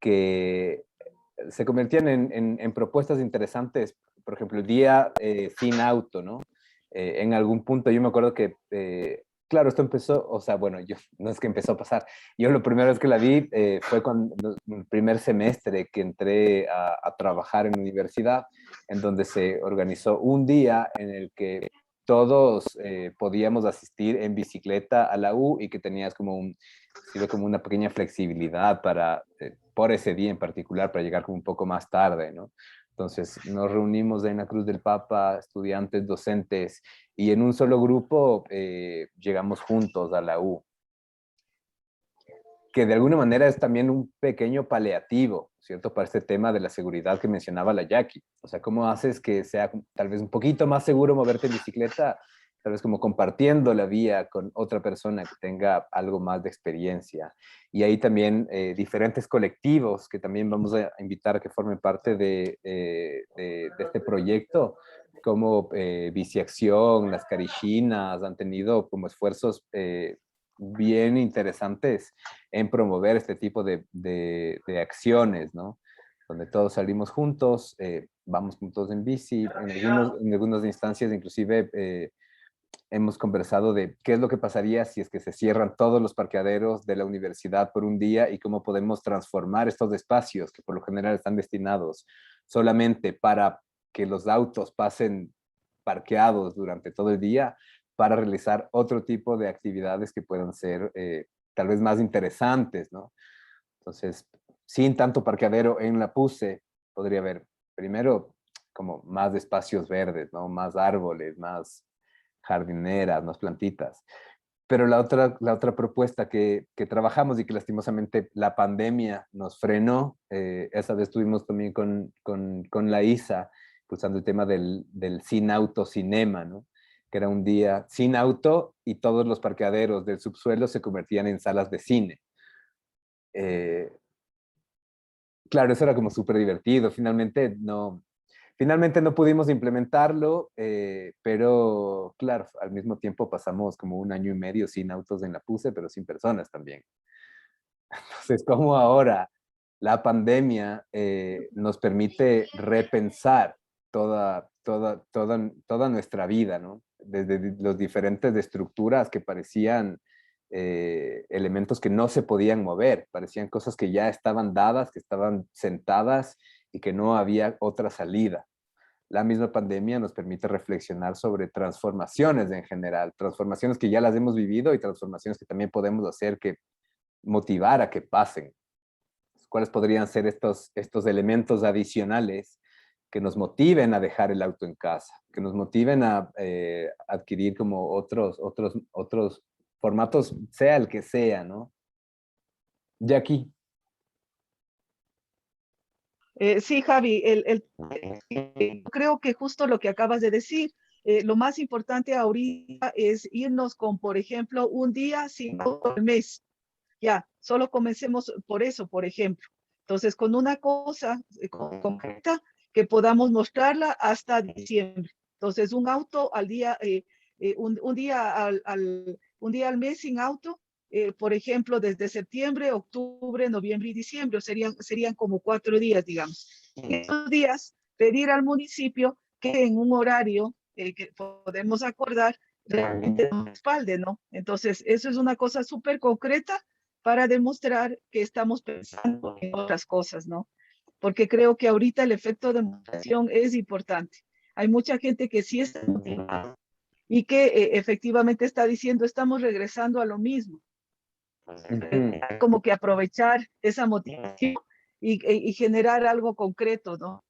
que se convertían en propuestas interesantes. Por ejemplo, el día sin auto, ¿no? En algún punto yo me acuerdo que, claro, esto empezó, o sea, bueno, yo no es que empezó a pasar. Yo lo primero vez que la vi fue cuando el primer semestre que entré a trabajar en la universidad, en donde se organizó un día en el que todos podíamos asistir en bicicleta a la U y que tenías como una pequeña flexibilidad para, por ese día en particular, para llegar como un poco más tarde, ¿no? Entonces nos reunimos en la Cruz del Papa, estudiantes, docentes, y en un solo grupo llegamos juntos a la U, que de alguna manera es también un pequeño paliativo, ¿cierto? Para este tema de la seguridad que mencionaba la Jackie. O sea, ¿cómo haces que sea tal vez un poquito más seguro moverte en bicicleta? Tal vez como compartiendo la vía con otra persona que tenga algo más de experiencia. Y ahí también diferentes colectivos que también vamos a invitar a que formen parte de este proyecto, como Biciacción, las Carichinas, han tenido como esfuerzos bien interesantes en promover este tipo de acciones, ¿no? Donde todos salimos juntos, vamos juntos en bici, en algunas instancias inclusive hemos conversado de qué es lo que pasaría si es que se cierran todos los parqueaderos de la universidad por un día y cómo podemos transformar estos espacios que por lo general están destinados solamente para que los autos pasen parqueados durante todo el día para realizar otro tipo de actividades que puedan ser tal vez más interesantes, ¿no? Entonces, sin tanto parqueadero en la PUSE, podría haber primero como más espacios verdes, ¿no? Más árboles, más jardineras, más plantitas. Pero la otra propuesta que trabajamos y que lastimosamente la pandemia nos frenó, esa vez estuvimos también con la ISA, usando el tema del sin auto cinema, ¿no? Que era un día sin auto y todos los parqueaderos del subsuelo se convertían en salas de cine. Eh, claro, eso era como súper divertido. Finalmente no pudimos implementarlo, pero claro, al mismo tiempo pasamos como un año y medio sin autos en la PUSE, pero sin personas también. Entonces, como ahora la pandemia nos permite repensar toda nuestra vida, ¿no? Desde los diferentes estructuras que parecían elementos que no se podían mover, parecían cosas que ya estaban dadas, que estaban sentadas y que no había otra salida. La misma pandemia nos permite reflexionar sobre transformaciones en general, transformaciones que ya las hemos vivido y transformaciones que también podemos hacer que motivar a que pasen. ¿Cuáles podrían ser estos elementos adicionales que nos motiven a dejar el auto en casa, que nos motiven a adquirir como otros formatos, sea el que sea, ¿no? Jackie. Sí, Javi, creo que justo lo que acabas de decir, lo más importante ahorita es irnos con, por ejemplo, un día sin auto al mes. Ya, solo comencemos por eso, por ejemplo. Entonces, con una cosa concreta que podamos mostrarla hasta diciembre. Entonces, un auto al día, un día un día al mes sin auto, por ejemplo, desde septiembre, octubre, noviembre y diciembre, serían como 4 días, digamos. En esos días, pedir al municipio que en un horario que podemos acordar, realmente nos respalde, ¿no? Entonces, eso es una cosa súper concreta para demostrar que estamos pensando en otras cosas, ¿no? Porque creo que ahorita el efecto de motivación es importante. Hay mucha gente que sí está motivada y que efectivamente está diciendo, estamos regresando a lo mismo. Como que aprovechar esa motivación y generar algo concreto, ¿no?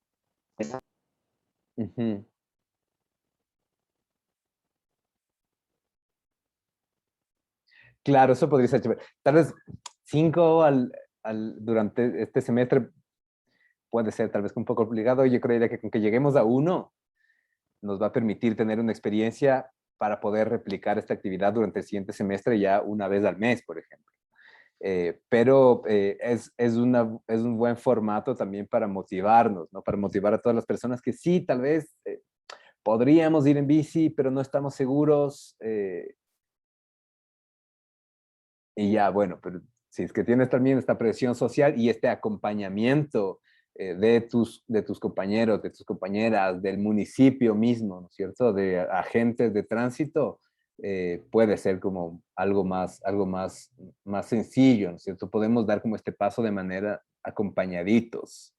Claro, eso podría ser chévere. Tal vez 5 durante este semestre puede ser tal vez un poco obligado. Yo creería que con que lleguemos a 1 nos va a permitir tener una experiencia para poder replicar esta actividad durante el siguiente semestre ya una vez al mes, por ejemplo. Pero es un buen formato también para motivarnos, ¿no? Para motivar a todas las personas que sí, tal vez podríamos ir en bici, pero no estamos seguros. Y ya, bueno, pero si es que tienes también esta presión social y este acompañamiento de tus compañeros, de tus compañeras, del municipio mismo, ¿no es cierto? De agentes de tránsito, puede ser como más sencillo, ¿no es cierto? Podemos dar como este paso de manera acompañaditos.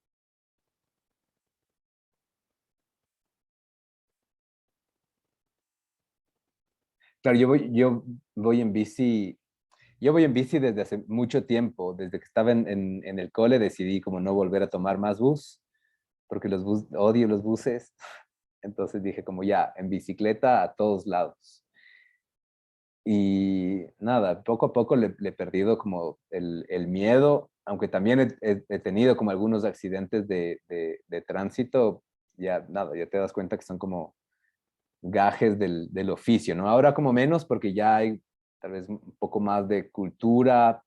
Claro, voy en bici. Yo voy en bici desde hace mucho tiempo, desde que estaba en el cole decidí como no volver a tomar más bus, porque odio los buses. Entonces dije como ya, en bicicleta a todos lados. Y nada, poco a poco le he perdido como el miedo, aunque también he tenido como algunos accidentes de tránsito, ya nada, ya te das cuenta que son como gajes del oficio, ¿no? Ahora como menos porque ya hay tal vez un poco más de cultura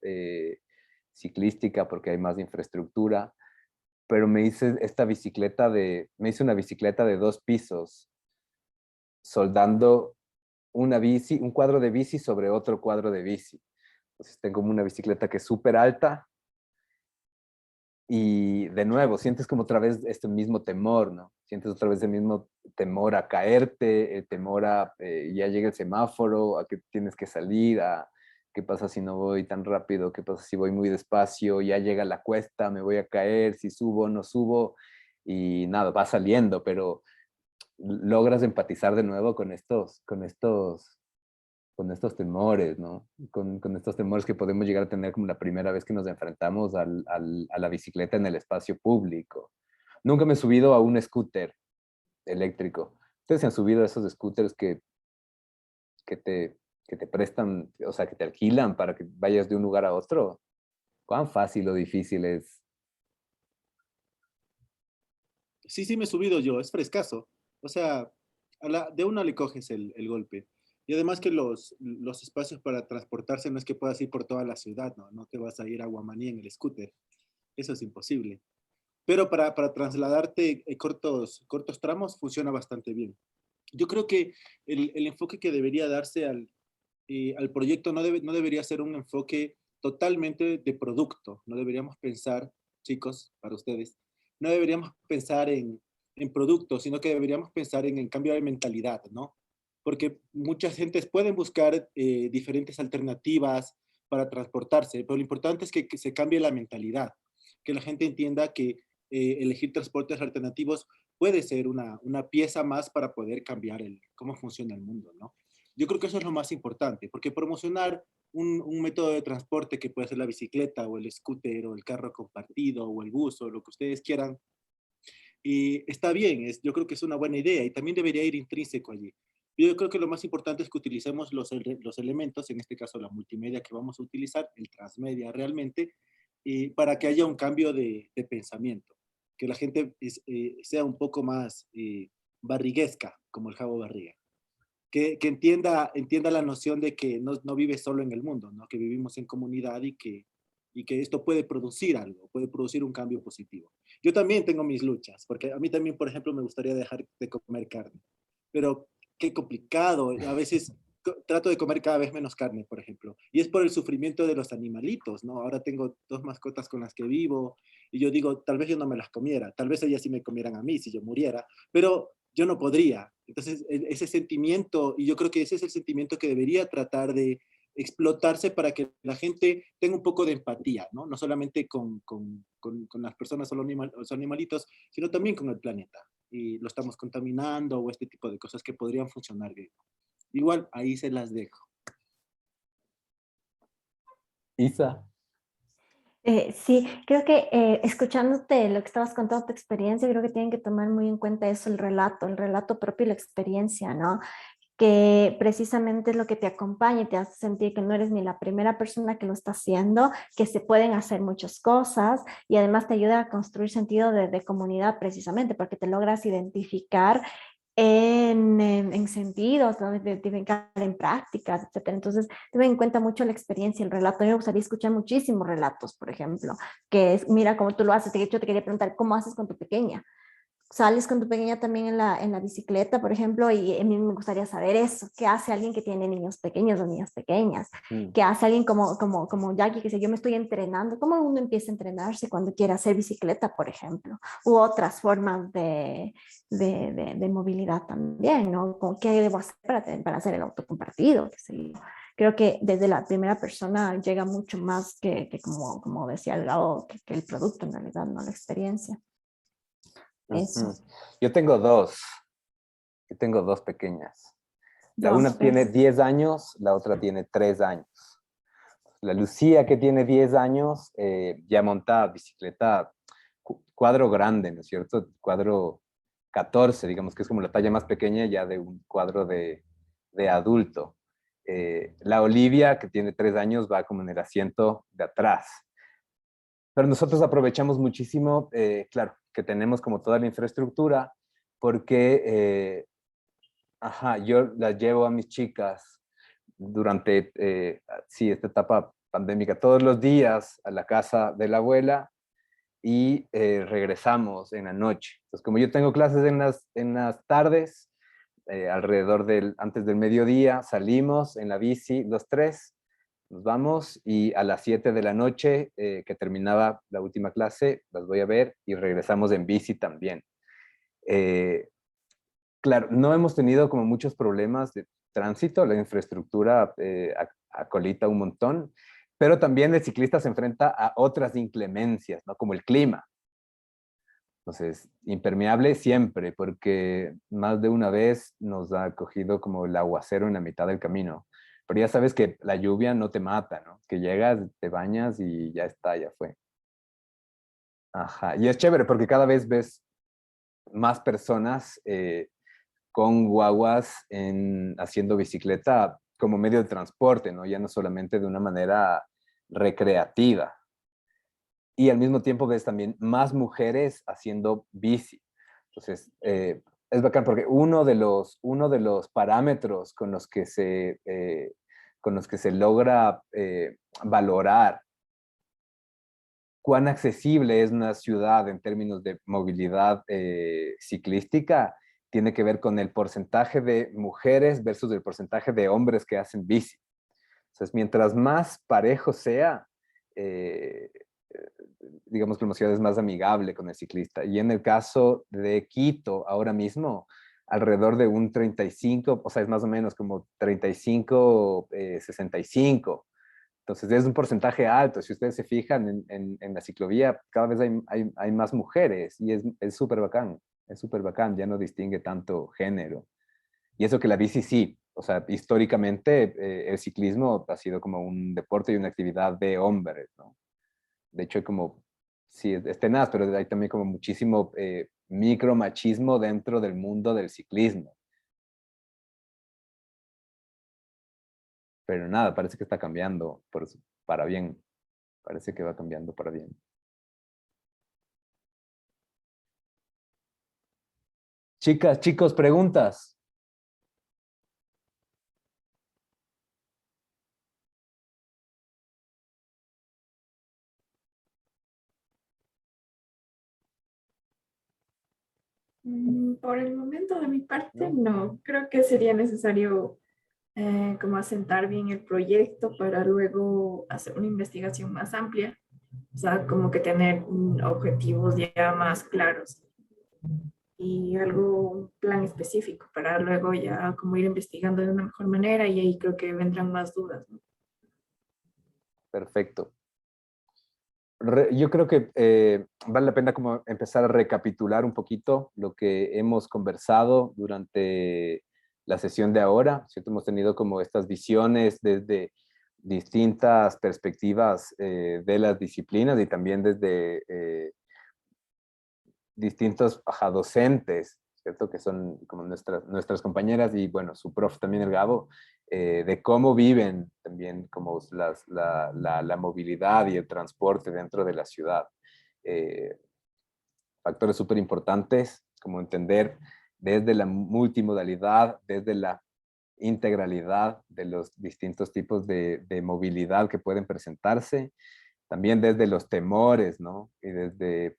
ciclística porque hay más infraestructura, pero me hice una bicicleta de 2 pisos, soldando un cuadro de bici sobre otro cuadro de bici. Entonces tengo una bicicleta que es súper alta y de nuevo sientes como otra vez este mismo temor, ¿no? Sientes otra vez el mismo temor a caerte, el temor a ya llega el semáforo, a que tienes que salir, a qué pasa si no voy tan rápido, qué pasa si voy muy despacio, ya llega la cuesta, me voy a caer, si subo o no subo, y nada, va saliendo, pero logras empatizar de nuevo con estos temores, ¿no? Con estos temores que podemos llegar a tener como la primera vez que nos enfrentamos a la bicicleta en el espacio público. Nunca me he subido a un scooter eléctrico. ¿Ustedes se han subido a esos scooters que te prestan, o sea, que te alquilan para que vayas de un lugar a otro? ¿Cuán fácil o difícil es? Sí, me he subido yo, es frescazo. O sea, de una le coges el golpe. Y además que los espacios para transportarse no es que puedas ir por toda la ciudad, ¿no? No te vas a ir a Guamaní en el scooter. Eso es imposible. Pero para trasladarte cortos tramos funciona bastante bien. Yo creo que el enfoque que debería darse al proyecto no debería ser un enfoque totalmente de producto. No deberíamos pensar, chicos, para ustedes, no deberíamos pensar en productos, sino que deberíamos pensar en el cambio de mentalidad, ¿no? Porque muchas gentes pueden buscar diferentes alternativas para transportarse, pero lo importante es que se cambie la mentalidad, que la gente entienda que elegir transportes alternativos puede ser una pieza más para poder cambiar cómo funciona el mundo, ¿no? Yo creo que eso es lo más importante, porque promocionar un método de transporte que puede ser la bicicleta o el scooter o el carro compartido o el bus o lo que ustedes quieran, Y está bien, yo creo que es una buena idea y también debería ir intrínseco allí. Yo creo que lo más importante es que utilicemos los elementos, en este caso la multimedia que vamos a utilizar, el transmedia realmente, para que haya un cambio de pensamiento, que la gente sea un poco más barriguesca, como el Jabo Barriga, que entienda la noción de que no vive solo en el mundo, ¿no? Que vivimos en comunidad y que esto puede producir algo, puede producir un cambio positivo. Yo también tengo mis luchas, porque a mí también, por ejemplo, me gustaría dejar de comer carne, pero qué complicado, a veces trato de comer cada vez menos carne, por ejemplo, y es por el sufrimiento de los animalitos, ¿no? Ahora tengo 2 mascotas con las que vivo, y yo digo, tal vez yo no me las comiera, tal vez ellas sí me comieran a mí si yo muriera, pero yo no podría. Entonces, ese sentimiento, y yo creo que ese es el sentimiento que debería tratar de explotarse para que la gente tenga un poco de empatía, ¿no? No solamente con las personas o los animalitos, sino también con el planeta. Y lo estamos contaminando o este tipo de cosas que podrían funcionar bien. Igual, ahí se las dejo. Isa. Sí, creo que escuchándote lo que estabas contando, tu experiencia, creo que tienen que tomar muy en cuenta eso, el relato propio y la experiencia, ¿no? Que precisamente es lo que te acompaña y te hace sentir que no eres ni la primera persona que lo está haciendo, que se pueden hacer muchas cosas y además te ayuda a construir sentido de comunidad precisamente porque te logras identificar en sentidos, ¿no? De identificar en prácticas, etcétera. Entonces, tuve en cuenta mucho la experiencia, el relato. A mí me gustaría escuchar muchísimos relatos, por ejemplo, que es, mira cómo tú lo haces. De hecho, te quería preguntar, ¿cómo haces con tu pequeña? Sales con tu pequeña también en la bicicleta, por ejemplo, y a mí me gustaría saber eso. ¿Qué hace alguien que tiene niños pequeños o niñas pequeñas? ¿Qué hace alguien como Jackie, que sé yo me estoy entrenando? ¿Cómo uno empieza a entrenarse cuando quiere hacer bicicleta, por ejemplo? U otras formas de movilidad también, ¿no? ¿Qué debo hacer para hacer el auto compartido? ¿Qué sé yo? Creo que desde la primera persona llega mucho más que como decía el Gabo, que el producto en realidad, no la experiencia. Eso. Yo tengo dos. Yo tengo dos pequeñas. La una Dos tiene veces. 10 años, la otra tiene 3 años. La Lucía, que tiene 10 años, ya monta bicicleta cuadro grande, ¿no es cierto? Cuadro 14, digamos que es como la talla más pequeña ya de un cuadro de adulto. La Olivia, que tiene 3 años, va como en el asiento de atrás. Pero nosotros aprovechamos muchísimo, claro, que tenemos como toda la infraestructura, porque yo las llevo a mis chicas durante, sí, esta etapa pandémica, todos los días a la casa de la abuela y regresamos en la noche. Entonces, como yo tengo clases en las tardes, antes del mediodía, salimos en la bici los tres, nos vamos y a las 7 de la noche, que terminaba la última clase, las voy a ver y regresamos en bici también. Claro, no hemos tenido como muchos problemas de tránsito, la infraestructura acolita un montón, pero también el ciclista se enfrenta a otras inclemencias, ¿no? Como el clima. Entonces, impermeable siempre, porque más de una vez nos ha cogido como el aguacero en la mitad del camino. Pero ya sabes que la lluvia no te mata, ¿no? Que llegas, te bañas y ya está, ya fue. Ajá, y es chévere porque cada vez ves más personas con guaguas haciendo bicicleta como medio de transporte, ¿no? Ya no solamente de una manera recreativa. Y al mismo tiempo ves también más mujeres haciendo bici. Entonces, es bacán porque uno de los parámetros con los que se logra valorar cuán accesible es una ciudad en términos de movilidad ciclística tiene que ver con el porcentaje de mujeres versus el porcentaje de hombres que hacen bici. Entonces, mientras más parejo sea, digamos que la ciudad es más amigable con el ciclista. Y en el caso de Quito, ahora mismo, alrededor de un 35, o sea, es más o menos como 35, 65. Entonces es un porcentaje alto. Si ustedes se fijan en la ciclovía, cada vez hay más mujeres y es súper bacán. Es súper bacán, ya no distingue tanto género. Y eso que la bici sí, o sea, históricamente el ciclismo ha sido como un deporte y una actividad de hombres, ¿no? De hecho, hay como sí, es tenaz, pero hay también como muchísimo micromachismo dentro del mundo del ciclismo. Pero nada, parece que está cambiando para bien. Parece que va cambiando para bien. Chicas, chicos, preguntas. Por el momento de mi parte, No. no. Creo que sería necesario como asentar bien el proyecto para luego hacer una investigación más amplia. O sea, como que tener objetivos ya más claros y algo, un plan específico para luego ya como ir investigando de una mejor manera y ahí creo que vendrán más dudas, ¿no? Perfecto. Yo creo que vale la pena como empezar a recapitular un poquito lo que hemos conversado durante la sesión de ahora, ¿cierto? Hemos tenido como estas visiones desde distintas perspectivas de las disciplinas y también desde distintos docentes, ¿cierto? Que son como nuestras compañeras y bueno, su prof también, el Gabo, de cómo viven también como la movilidad y el transporte dentro de la ciudad. Factores súper importantes, como entender desde la multimodalidad, desde la integralidad de los distintos tipos de movilidad que pueden presentarse, también desde los temores, ¿no? Y desde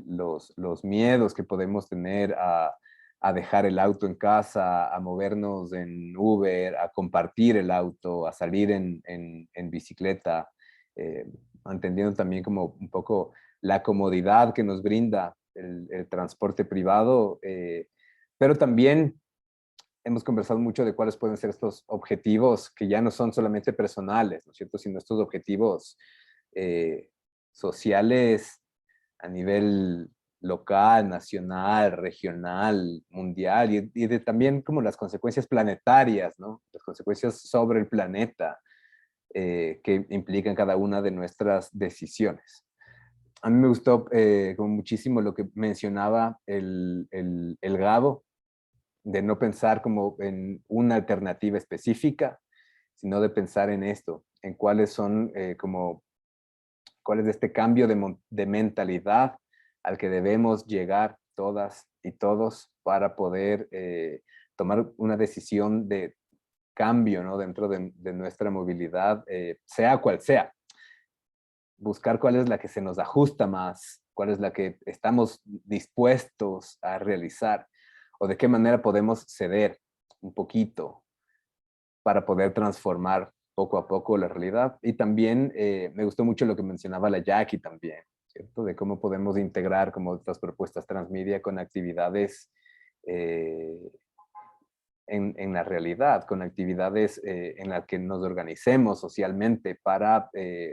los miedos que podemos tener a dejar el auto en casa, a movernos en Uber, a compartir el auto, a salir en bicicleta, eh, entendiendo también como un poco la comodidad que nos brinda el transporte privado, pero también hemos conversado mucho de cuáles pueden ser estos objetivos que ya no son solamente personales, ¿no es cierto?, sino estos objetivos sociales a nivel local, nacional, regional, mundial, y de también como las consecuencias planetarias, ¿no? Las consecuencias sobre el planeta que implican cada una de nuestras decisiones. A mí me gustó como muchísimo lo que mencionaba el Gabo, de no pensar como en una alternativa específica, sino de pensar en esto, en cuáles son cuál es este cambio de mentalidad al que debemos llegar todas y todos para poder tomar una decisión de cambio, ¿no? Dentro de nuestra movilidad, sea cual sea. Buscar cuál es la que se nos ajusta más, cuál es la que estamos dispuestos a realizar, o de qué manera podemos ceder un poquito para poder transformar poco a poco la realidad. Y también me gustó mucho lo que mencionaba la Jackie también, ¿cierto? De cómo podemos integrar como estas propuestas transmedia con actividades en la realidad, con actividades en las que nos organicemos socialmente para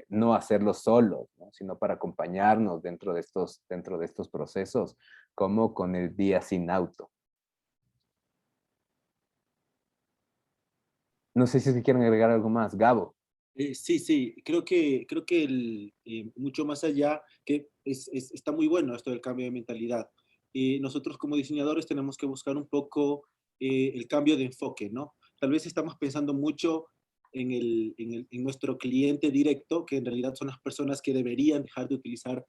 no hacerlo solos, ¿no? Sino para acompañarnos dentro de estos procesos, como con el Día Sin Auto. No sé si es que quieren agregar algo más. Gabo. Sí, sí, creo que mucho más allá, que está muy bueno esto del cambio de mentalidad. Nosotros como diseñadores tenemos que buscar un poco el cambio de enfoque, ¿no? Tal vez estamos pensando mucho en nuestro cliente directo, que en realidad son las personas que deberían dejar de utilizar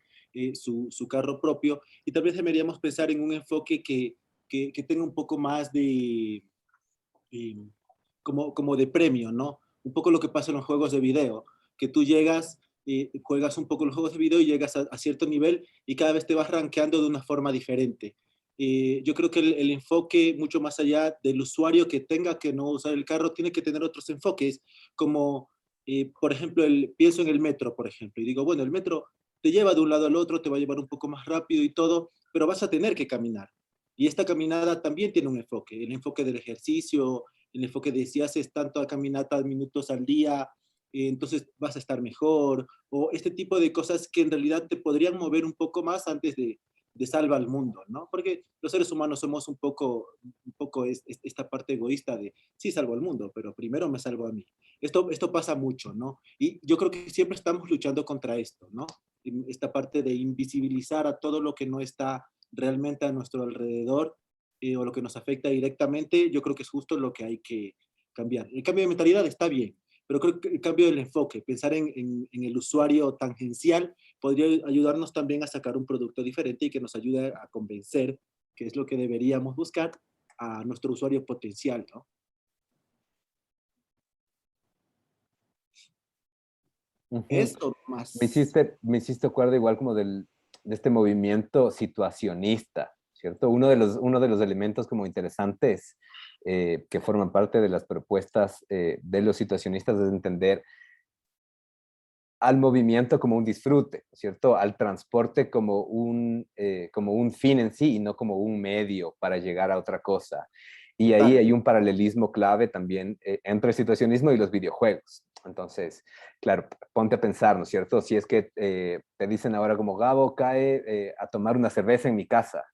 su carro propio, y tal vez deberíamos pensar en un enfoque que tenga un poco más de eh, como de premio, ¿no? Un poco lo que pasa en los juegos de video, que tú llegas, juegas un poco los juegos de video y llegas a cierto nivel y cada vez te vas rankeando de una forma diferente. Yo creo que el enfoque, mucho más allá del usuario que tenga que no usar el carro, tiene que tener otros enfoques, como, por ejemplo, pienso en el metro, por ejemplo, y digo, bueno, el metro te lleva de un lado al otro, te va a llevar un poco más rápido y todo, pero vas a tener que caminar. Y esta caminada también tiene un enfoque, el enfoque del ejercicio, el enfoque de si haces tanto caminata minutos al día, entonces vas a estar mejor, o este tipo de cosas que en realidad te podrían mover un poco más antes de salva al mundo, ¿no? Porque los seres humanos somos un poco esta parte egoísta de, sí, salvo al mundo, pero primero me salvo a mí. Esto pasa mucho, ¿no? Y yo creo que siempre estamos luchando contra esto, ¿no? esta parte de invisibilizar a todo lo que no está realmente a nuestro alrededor o lo que nos afecta directamente, yo creo que es justo lo que hay que cambiar. El cambio de mentalidad está bien, pero creo que el cambio del enfoque, pensar en el usuario tangencial, podría ayudarnos también a sacar un producto diferente y que nos ayude a convencer, que es lo que deberíamos buscar, a nuestro usuario potencial, ¿no? Esto más. Me hiciste acuerdo igual como de este movimiento situacionista, ¿cierto? Uno de los elementos como interesantes que forman parte de las propuestas de los situacionistas es entender al movimiento como un disfrute, ¿cierto? Al transporte como un fin en sí y no como un medio para llegar a otra cosa. Y ahí hay un paralelismo clave también entre el situacionismo y los videojuegos. Entonces, claro, ponte a pensar, ¿no es cierto? Si es que te dicen ahora como Gabo cae a tomar una cerveza en mi casa,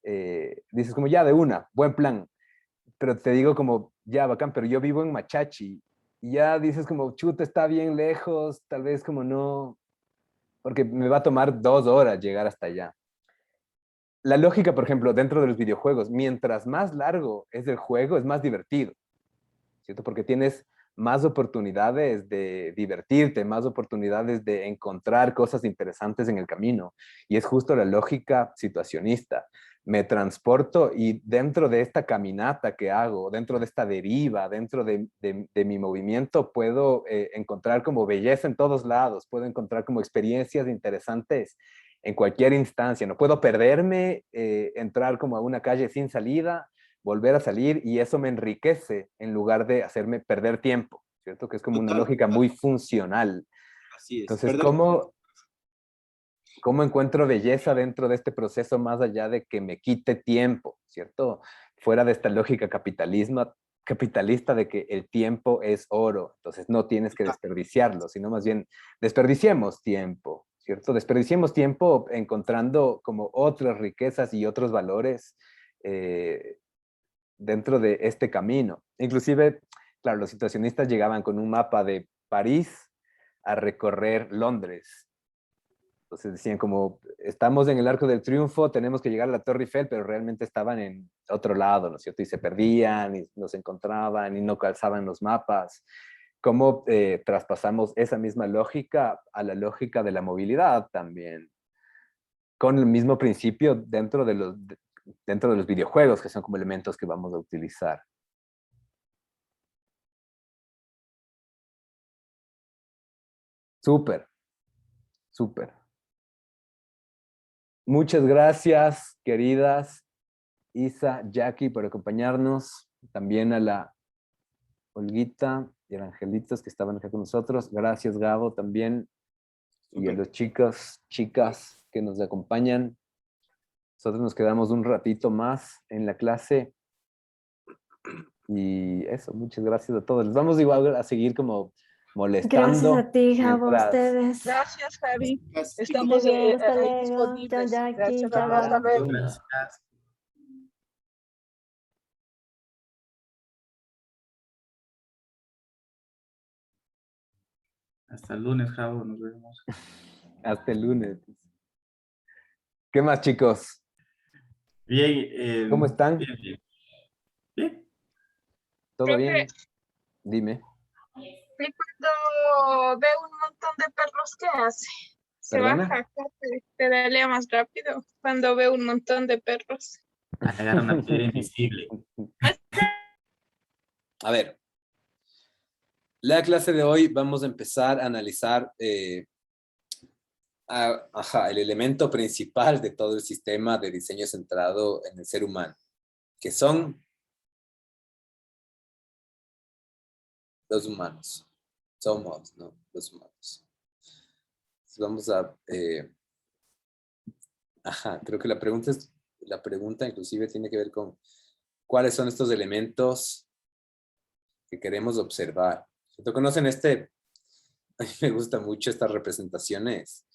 dices como ya de una, buen plan, pero te digo como ya bacán, pero yo vivo en Machachi y ya dices como chuta, está bien lejos, tal vez como no, porque me va a tomar 2 horas llegar hasta allá. La lógica, por ejemplo, dentro de los videojuegos, mientras más largo es el juego, es más divertido, ¿cierto? Porque tienes más oportunidades de divertirte, más oportunidades de encontrar cosas interesantes en el camino. Y es justo la lógica situacionista. Me transporto y dentro de esta caminata que hago, dentro de esta deriva, dentro de mi movimiento, puedo encontrar como belleza en todos lados, puedo encontrar como experiencias interesantes en cualquier instancia. No puedo perderme, entrar como a una calle sin salida, volver a salir y eso me enriquece en lugar de hacerme perder tiempo, ¿cierto? Que es como una lógica muy funcional. Así es. Entonces, ¿cómo encuentro belleza dentro de este proceso más allá de que me quite tiempo, ¿cierto? Fuera de esta lógica capitalista de que el tiempo es oro, entonces no tienes que desperdiciarlo, sino más bien desperdiciemos tiempo, ¿cierto? Desperdiciemos tiempo encontrando como otras riquezas y otros valores dentro de este camino. Inclusive, claro, los situacionistas llegaban con un mapa de París a recorrer Londres. Entonces decían como, estamos en el Arco del Triunfo, tenemos que llegar a la Torre Eiffel, pero realmente estaban en otro lado, ¿no es cierto? Y se perdían, y no se encontraban, y no calzaban los mapas. ¿Cómo traspasamos esa misma lógica a la lógica de la movilidad también? Con el mismo principio dentro de los videojuegos, que son como elementos que vamos a utilizar. Súper, súper. Muchas gracias, queridas Isa, Jackie, por acompañarnos. También a la Olguita y a la Angelitos que estaban acá con nosotros. Gracias, Gabo, también. Y a los chicos, chicas que nos acompañan. Nosotros nos quedamos un ratito más en la clase. Y eso, muchas gracias a todos. Les vamos igual a seguir como molestando. Gracias a ti, Gabo, a mientras... ustedes. Gracias, Javi. Gracias. Estamos Bien, hasta ahí luego. Chao, disponibles. Jackie. Gracias, Chao, hasta Gabo. luego. Gracias. Hasta el lunes, Javo, nos vemos. Hasta el lunes. ¿Qué más, chicos? Bien. ¿Cómo están? Bien, bien. Bien. ¿Todo bien? Dime. Y cuando ve un montón de perros, ¿qué hace? Se ¿Perdona? baja, pedalea más rápido cuando ve un montón de perros. Agarra una piedra invisible. A ver, la clase de hoy vamos a empezar a analizar el elemento principal de todo el sistema de diseño centrado en el ser humano, que son los humanos. Somos, ¿no? Los humanos. Entonces vamos a... creo que la pregunta inclusive tiene que ver con cuáles son estos elementos que queremos observar. ¿Tú conocen a mí me gustan mucho estas representaciones.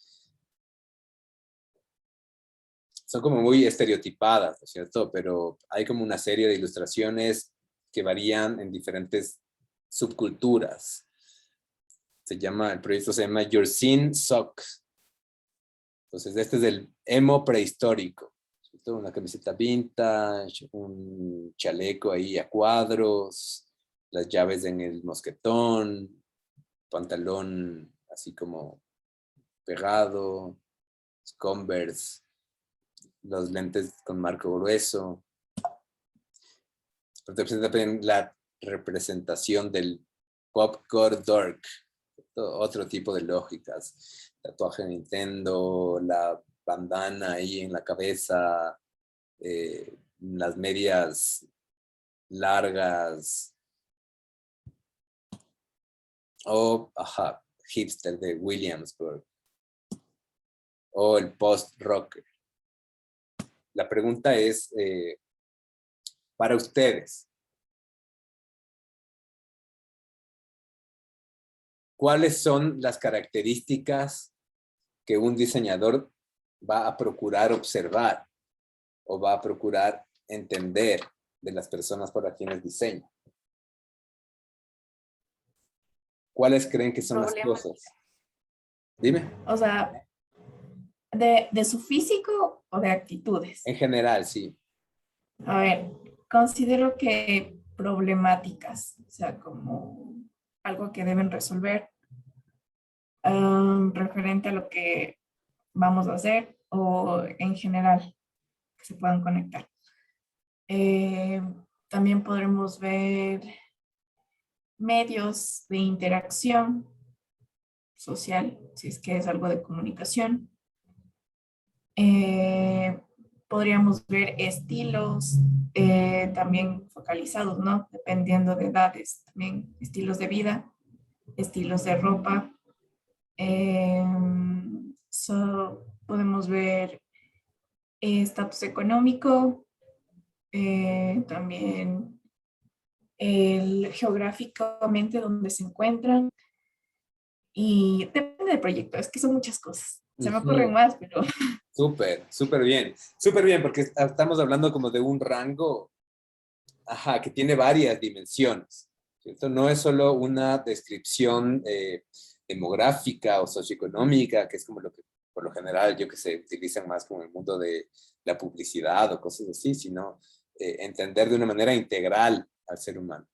Son como muy estereotipadas, ¿no es cierto? Pero hay como una serie de ilustraciones que varían en diferentes subculturas. El proyecto se llama Your Scene Sucks. Entonces, este es el emo prehistórico. ¿Cierto? Una camiseta vintage, un chaleco ahí a cuadros, las llaves en el mosquetón, pantalón así como pegado, Converse, los lentes con marco grueso. Representa también la representación del popcore dork, otro tipo de lógicas. Tatuaje de Nintendo, la bandana ahí en la cabeza, las medias largas, o hipster de Williamsburg, o el post-rocker. La pregunta es, para ustedes, ¿cuáles son las características que un diseñador va a procurar observar o va a procurar entender de las personas para quienes diseña? ¿Cuáles creen que son las cosas? Dime. O sea, de su físico o de actitudes. En general, sí. A ver, considero que problemáticas, o sea, como algo que deben resolver referente a lo que vamos a hacer o en general que se puedan conectar. También podremos ver medios de interacción social, si es que es algo de comunicación. Podríamos ver estilos también focalizados, ¿no? Dependiendo de edades, también estilos de vida, estilos de ropa. Podemos ver estatus económico, también geográficamente donde se encuentran. Y depende del proyecto, es que son muchas cosas. Se me ocurren más, pero... Súper bien. Súper bien, porque estamos hablando como de un rango, que tiene varias dimensiones, ¿cierto? No es solo una descripción demográfica o socioeconómica, que es como lo que por lo general yo que sé, utilizan más como en el mundo de la publicidad o cosas así, sino entender de una manera integral al ser humano.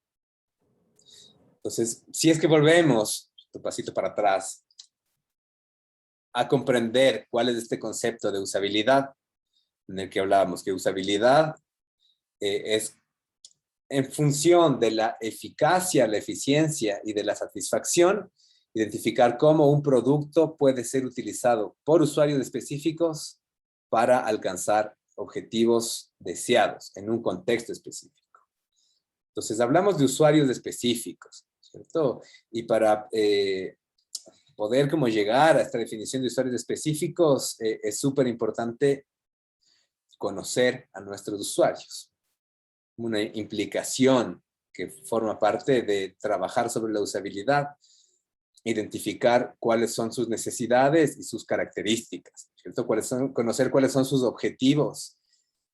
Entonces, si es que volvemos un pasito para atrás a comprender cuál es este concepto de usabilidad en el que hablábamos, que usabilidad es en función de la eficacia, la eficiencia y de la satisfacción, identificar cómo un producto puede ser utilizado por usuarios específicos para alcanzar objetivos deseados en un contexto específico. Entonces, hablamos de usuarios específicos, ¿cierto? Y para poder como llegar a esta definición de usuarios específicos, es súper importante conocer a nuestros usuarios. Una implicación que forma parte de trabajar sobre la usabilidad, identificar cuáles son sus necesidades y sus características, ¿cierto? Conocer cuáles son sus objetivos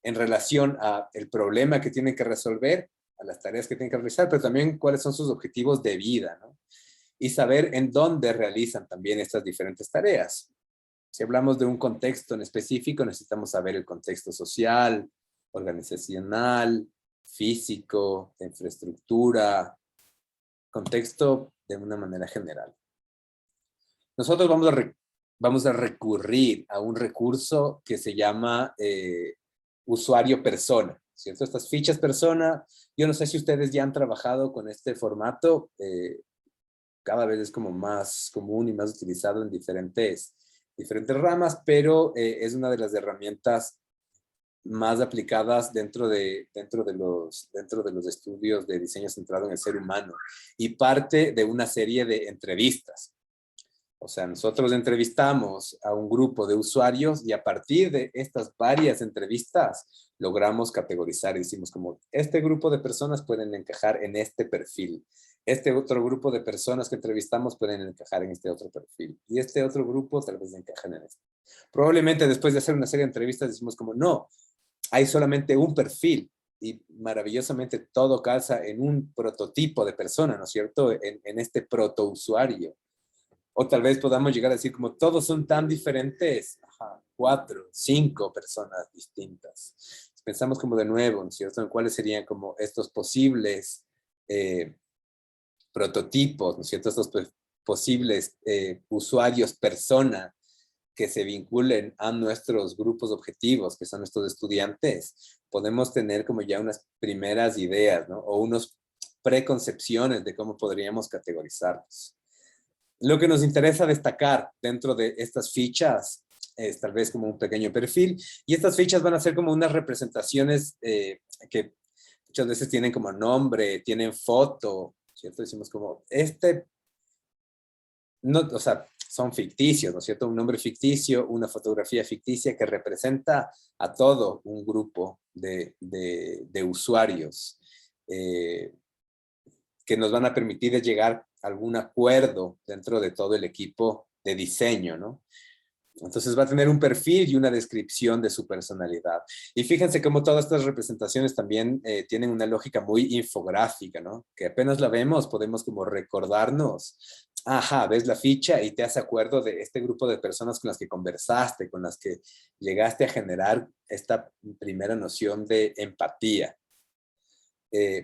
en relación a el problema que tienen que resolver, a las tareas que tienen que realizar, pero también cuáles son sus objetivos de vida, ¿no? Y saber en dónde realizan también estas diferentes tareas. Si hablamos de un contexto en específico, necesitamos saber el contexto social, organizacional, físico, de infraestructura, contexto de una manera general. Nosotros vamos a recurrir a un recurso que se llama usuario persona, ¿cierto? Estas fichas persona, yo no sé si ustedes ya han trabajado con este formato, cada vez es como más común y más utilizado en diferentes ramas, pero es una de las herramientas más aplicadas dentro de los estudios de diseño centrado en el ser humano y parte de una serie de entrevistas. O sea, nosotros entrevistamos a un grupo de usuarios y a partir de estas varias entrevistas logramos categorizar y decimos como este grupo de personas pueden encajar en este perfil. Este otro grupo de personas que entrevistamos pueden encajar en este otro perfil. Y este otro grupo tal vez encajan en este. Probablemente después de hacer una serie de entrevistas decimos como no, hay solamente un perfil y maravillosamente todo calza en un prototipo de persona, ¿no es cierto? En este protousuario. O tal vez podamos llegar a decir como todos son tan diferentes, 4, 5 personas distintas. Pensamos como de nuevo, ¿no es cierto?, en cuáles serían como estos posibles prototipos, ¿no es cierto?, estos posibles usuarios persona que se vinculen a nuestros grupos objetivos, que son estos estudiantes. Podemos tener como ya unas primeras ideas, ¿no?, o unos preconcepciones de cómo podríamos categorizarlos. Lo que nos interesa destacar dentro de estas fichas es tal vez como un pequeño perfil, y estas fichas van a ser como unas representaciones que muchas veces tienen como nombre, tienen foto, ¿cierto? Decimos como, no, o sea, son ficticios, ¿no es cierto? Un nombre ficticio, una fotografía ficticia que representa a todo un grupo de usuarios que nos van a permitir llegar a algún acuerdo dentro de todo el equipo de diseño, ¿no? Entonces va a tener un perfil y una descripción de su personalidad. Y fíjense cómo todas estas representaciones también tienen una lógica muy infográfica, ¿no? Que apenas la vemos podemos como recordarnos, ves la ficha y te hace acuerdo de este grupo de personas con las que conversaste, con las que llegaste a generar esta primera noción de empatía.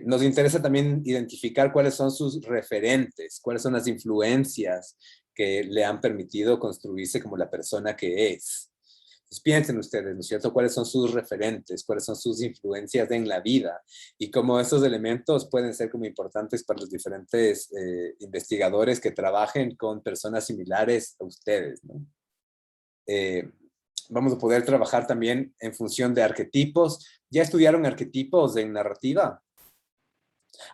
Nos interesa también identificar cuáles son sus referentes, cuáles son las influencias que le han permitido construirse como la persona que es. Entonces piensen ustedes, ¿no es cierto?, cuáles son sus referentes, cuáles son sus influencias en la vida y cómo esos elementos pueden ser como importantes para los diferentes investigadores que trabajen con personas similares a ustedes, ¿no? Vamos a poder trabajar también en función de arquetipos. ¿Ya estudiaron arquetipos en narrativa?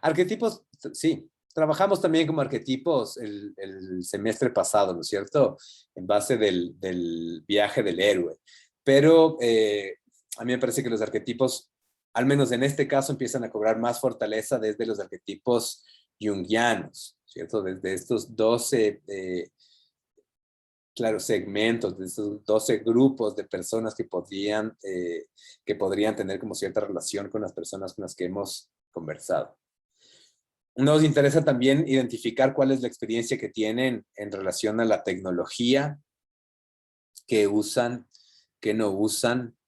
Arquetipos, sí. Trabajamos también como arquetipos el semestre pasado, ¿no es cierto? En base del viaje del héroe. Pero a mí me parece que los arquetipos, al menos en este caso, empiezan a cobrar más fortaleza desde los arquetipos junguianos, ¿cierto? Desde estos 12, segmentos, de estos 12 grupos de personas que podrían tener como cierta relación con las personas con las que hemos conversado. Nos interesa también identificar cuál es la experiencia que tienen en relación a la tecnología, qué usan, qué no usan,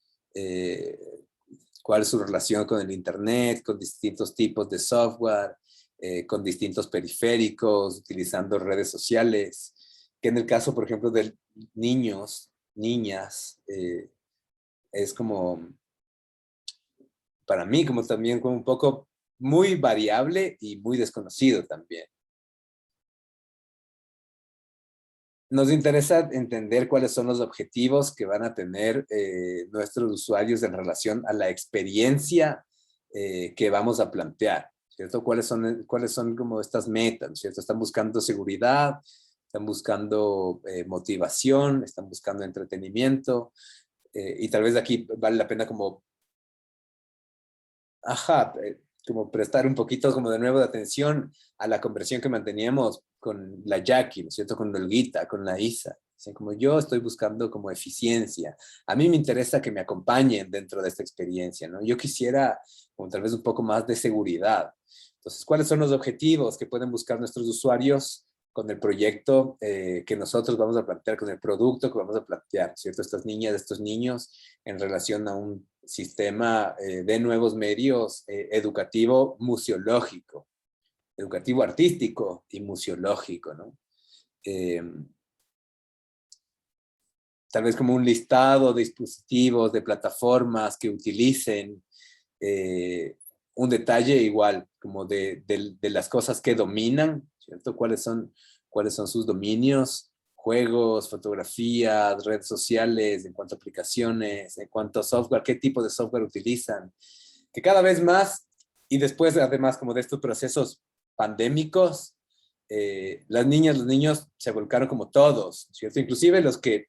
cuál es su relación con el internet, con distintos tipos de software, con distintos periféricos, utilizando redes sociales, que en el caso, por ejemplo, de niños, niñas, es como, para mí, como también como un poco muy variable y muy desconocido también. Nos interesa entender cuáles son los objetivos que van a tener nuestros usuarios en relación a la experiencia que vamos a plantear, ¿cierto? ¿Cuáles son como estas metas, ¿cierto? Están buscando seguridad, están buscando motivación, están buscando entretenimiento, y tal vez aquí vale la pena como, como prestar un poquito como de nuevo de atención a la conversación que manteníamos con la Jackie, ¿no es cierto? Con Olguita, con la Isa. Así como yo estoy buscando como eficiencia. A mí me interesa que me acompañen dentro de esta experiencia, ¿no? Yo quisiera como tal vez un poco más de seguridad. Entonces, ¿cuáles son los objetivos que pueden buscar nuestros usuarios con el proyecto que nosotros vamos a plantear, con el producto que vamos a plantear, ¿cierto? Estas niñas, estos niños en relación a un sistema de nuevos medios educativo museológico, educativo artístico y museológico, ¿no? Tal vez como un listado de dispositivos, de plataformas que utilicen, un detalle igual, como de las cosas que dominan, ¿cierto? ¿Cuáles son sus dominios? Juegos, fotografías, redes sociales, en cuanto a aplicaciones, en cuanto a software, qué tipo de software utilizan. Que cada vez más, y después además como de estos procesos pandémicos, las niñas, los niños se volcaron como todos, ¿cierto? Inclusive los que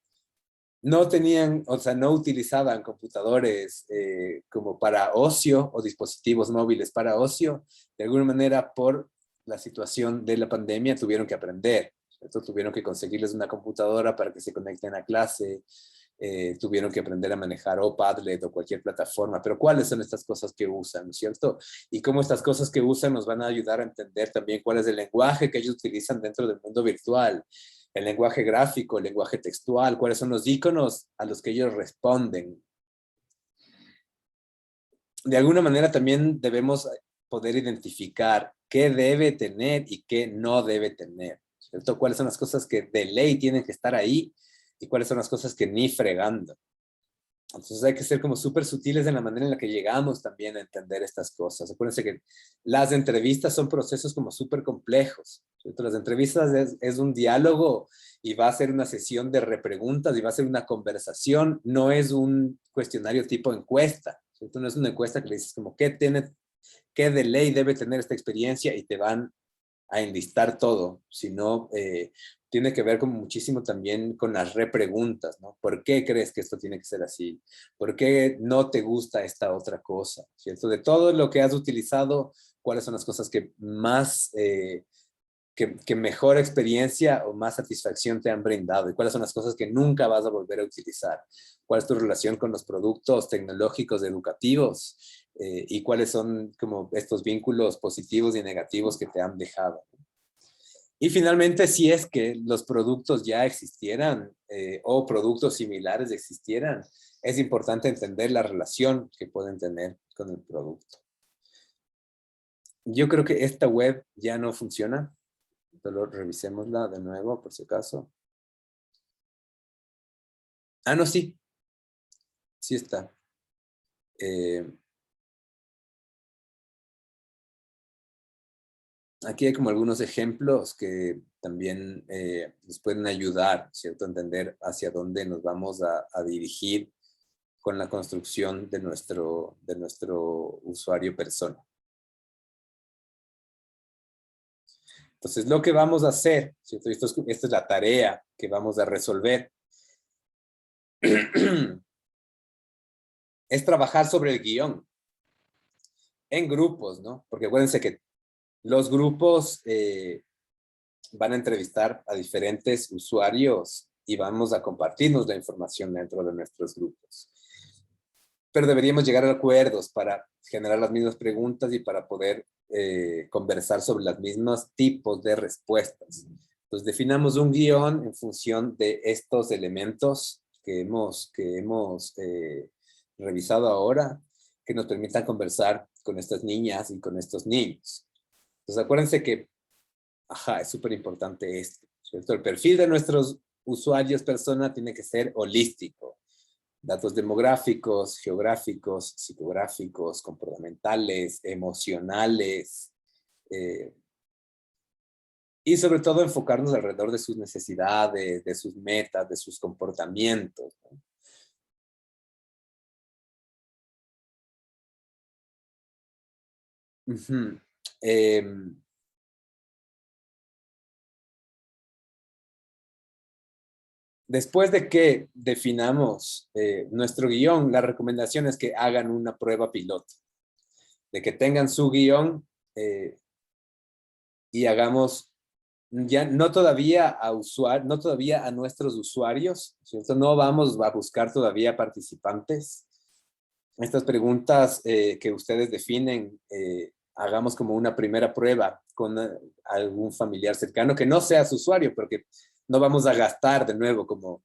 no tenían, o sea, no utilizaban computadores como para ocio o dispositivos móviles para ocio, de alguna manera por la situación de la pandemia tuvieron que aprender. Tuvieron que conseguirles una computadora para que se conecten a clase, tuvieron que aprender a manejar o Padlet o cualquier plataforma, pero ¿cuáles son estas cosas que usan, ¿no es cierto? Y cómo estas cosas que usan nos van a ayudar a entender también cuál es el lenguaje que ellos utilizan dentro del mundo virtual. el lenguaje gráfico, el lenguaje textual, cuáles son los iconos a los que ellos responden. De alguna manera también debemos poder identificar qué debe tener y qué no debe tener, ¿cierto? Cuáles son las cosas que de ley tienen que estar ahí y cuáles son las cosas que ni fregando. Entonces hay que ser como súper sutiles en la manera en la que llegamos también a entender estas cosas. Acuérdense que las entrevistas son procesos como súper complejos, ¿cierto? Las entrevistas es un diálogo y va a ser una sesión de repreguntas y va a ser una conversación, no es un cuestionario tipo encuesta, ¿cierto? No es una encuesta que le dices como qué de ley debe tener esta experiencia y te van a enlistar todo, sino tiene que ver como muchísimo también con las repreguntas, ¿no? ¿Por qué crees que esto tiene que ser así? ¿Por qué no te gusta esta otra cosa? ¿Cierto? De todo lo que has utilizado, ¿cuáles son las cosas que más, que mejor experiencia o más satisfacción te han brindado? ¿Y cuáles son las cosas que nunca vas a volver a utilizar? ¿Cuál es tu relación con los productos tecnológicos educativos? Y cuáles son como estos vínculos positivos y negativos que te han dejado. Y finalmente, si es que los productos ya existieran o productos similares existieran, es importante entender la relación que pueden tener con el producto. Yo creo que esta web ya no funciona. Solo revisémosla de nuevo, por si acaso. Ah, no, sí. Sí está. Aquí hay como algunos ejemplos que también nos pueden ayudar, ¿cierto? A entender hacia dónde nos vamos a dirigir con la construcción de nuestro usuario persona. Entonces, lo que vamos a hacer, ¿cierto? Esta es la tarea que vamos a resolver. Es trabajar sobre el guión en grupos, ¿no? Porque acuérdense que los grupos van a entrevistar a diferentes usuarios y vamos a compartirnos la información dentro de nuestros grupos. Pero deberíamos llegar a acuerdos para generar las mismas preguntas y para poder conversar sobre los mismos tipos de respuestas. Entonces, definamos un guión en función de estos elementos que hemos revisado ahora, que nos permitan conversar con estas niñas y con estos niños. Entonces, acuérdense que, es súper importante esto, ¿cierto? El perfil de nuestros usuarios persona tiene que ser holístico. Datos demográficos, geográficos, psicográficos, comportamentales, emocionales, y sobre todo enfocarnos alrededor de sus necesidades, de sus metas, de sus comportamientos, ¿no? Después de que definamos nuestro guión, la recomendación es que hagan una prueba piloto, de que tengan su guión y hagamos, ya no todavía a nuestros usuarios, ¿cierto? No vamos a buscar todavía participantes. Estas preguntas que ustedes definen, hagamos como una primera prueba con algún familiar cercano que no sea su usuario, porque no vamos a gastar de nuevo como,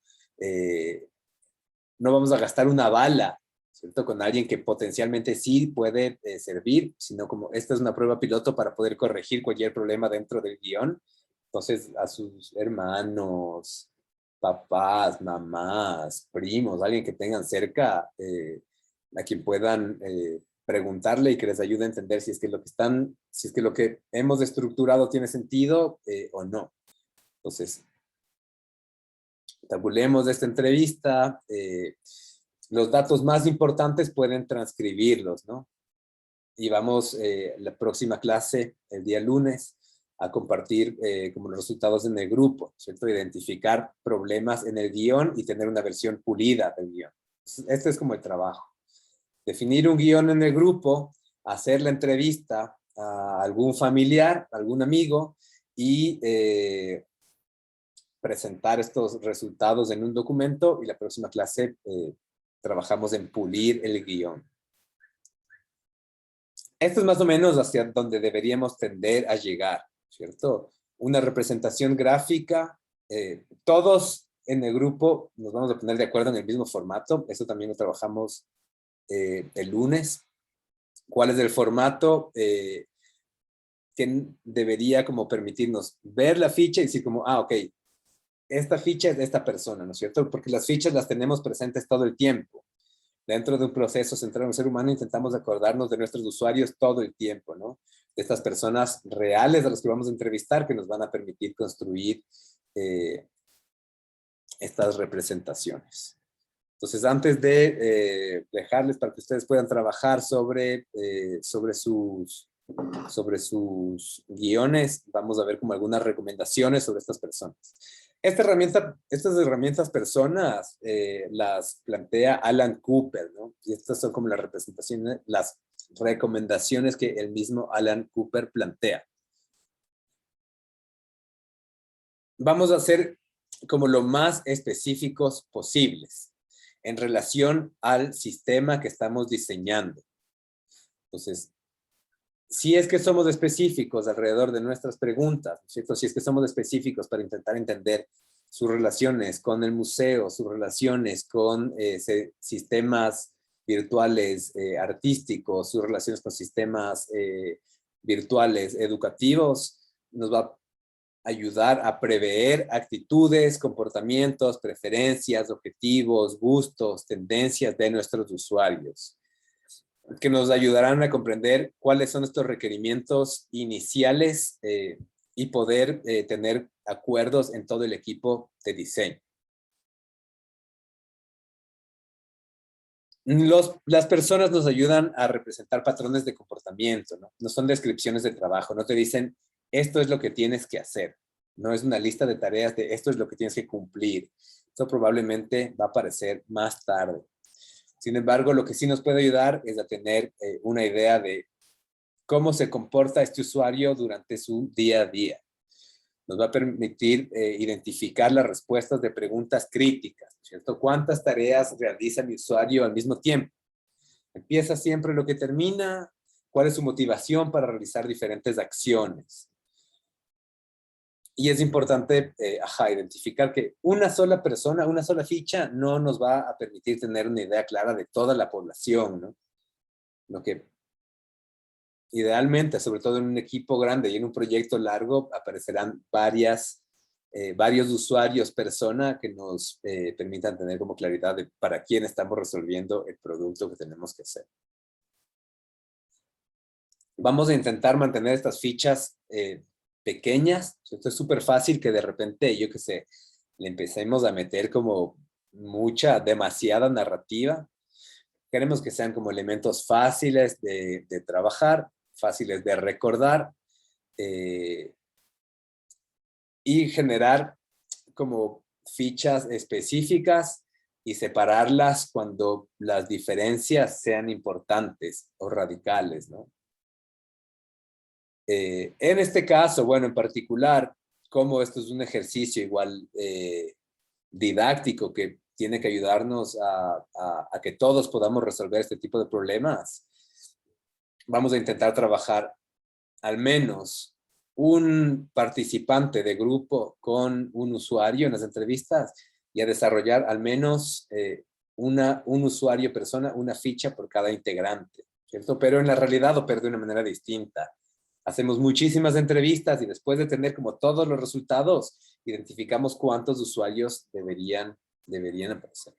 no vamos a gastar una bala, ¿cierto? Con alguien que potencialmente sí puede servir, sino como esta es una prueba piloto para poder corregir cualquier problema dentro del guión. Entonces a sus hermanos, papás, mamás, primos, alguien que tengan cerca, a quien puedan preguntarle y que les ayude a entender si es que lo que hemos estructurado tiene sentido o no. Entonces, tabulemos esta entrevista, los datos más importantes pueden transcribirlos, ¿no? Y vamos la próxima clase, el día lunes, a compartir como los resultados en el grupo, ¿cierto? Identificar problemas en el guión y tener una versión pulida del guión. Este es como el trabajo. Definir un guión en el grupo, hacer la entrevista a algún familiar, algún amigo y presentar estos resultados en un documento y la próxima clase trabajamos en pulir el guión. Esto es más o menos hacia donde deberíamos tender a llegar, ¿cierto? Una representación gráfica todos en el grupo nos vamos a poner de acuerdo en el mismo formato. Eso también lo trabajamos el lunes. ¿Cuál es el formato? Que debería como permitirnos ver la ficha y decir como, ok, esta ficha es de esta persona, ¿no es cierto? Porque las fichas las tenemos presentes todo el tiempo. Dentro de un proceso centrado en el ser humano intentamos acordarnos de nuestros usuarios todo el tiempo, ¿no? De estas personas reales a las que vamos a entrevistar que nos van a permitir construir estas representaciones. Entonces, antes de dejarles para que ustedes puedan trabajar sobre sus guiones, vamos a ver como algunas recomendaciones sobre estas personas. Estas herramientas personas las plantea Alan Cooper, ¿no? Y estas son como las representaciones, las recomendaciones que el mismo Alan Cooper plantea. Vamos a ser como lo más específicos posibles en relación al sistema que estamos diseñando. Entonces, si es que somos específicos alrededor de nuestras preguntas, ¿cierto? Si es que somos específicos para intentar entender sus relaciones con el museo, sus relaciones con sistemas virtuales artísticos, sus relaciones con sistemas virtuales educativos, nos va a ayudar a prever actitudes, comportamientos, preferencias, objetivos, gustos, tendencias de nuestros usuarios, que nos ayudarán a comprender cuáles son estos requerimientos iniciales y poder tener acuerdos en todo el equipo de diseño. Las personas nos ayudan a representar patrones de comportamiento, ¿no? No son descripciones de trabajo, no te dicen esto es lo que tienes que hacer, no es una lista de tareas de esto es lo que tienes que cumplir. Esto probablemente va a aparecer más tarde. Sin embargo, lo que sí nos puede ayudar es a tener una idea de cómo se comporta este usuario durante su día a día. Nos va a permitir identificar las respuestas de preguntas críticas, ¿cierto? ¿Cuántas tareas realiza mi usuario al mismo tiempo? ¿Empieza siempre lo que termina? ¿Cuál es su motivación para realizar diferentes acciones? Y es importante identificar que una sola persona, una sola ficha no nos va a permitir tener una idea clara de toda la población, ¿no? Lo que idealmente, sobre todo en un equipo grande y en un proyecto largo, aparecerán varios usuarios persona que nos permitan tener como claridad de para quién estamos resolviendo el producto que tenemos que hacer. Vamos a intentar mantener estas fichas pequeñas. Esto es súper fácil que de repente, yo qué sé, le empecemos a meter como demasiada narrativa. Queremos que sean como elementos fáciles de trabajar, fáciles de recordar y generar como fichas específicas y separarlas cuando las diferencias sean importantes o radicales, ¿no? En este caso, bueno, en particular, como esto es un ejercicio igual didáctico que tiene que ayudarnos a que todos podamos resolver este tipo de problemas, vamos a intentar trabajar al menos un participante de grupo con un usuario en las entrevistas y a desarrollar al menos un usuario persona, una ficha por cada integrante, ¿cierto? Pero en la realidad opera de una manera distinta. Hacemos muchísimas entrevistas y después de tener como todos los resultados, identificamos cuántos usuarios deberían aparecer.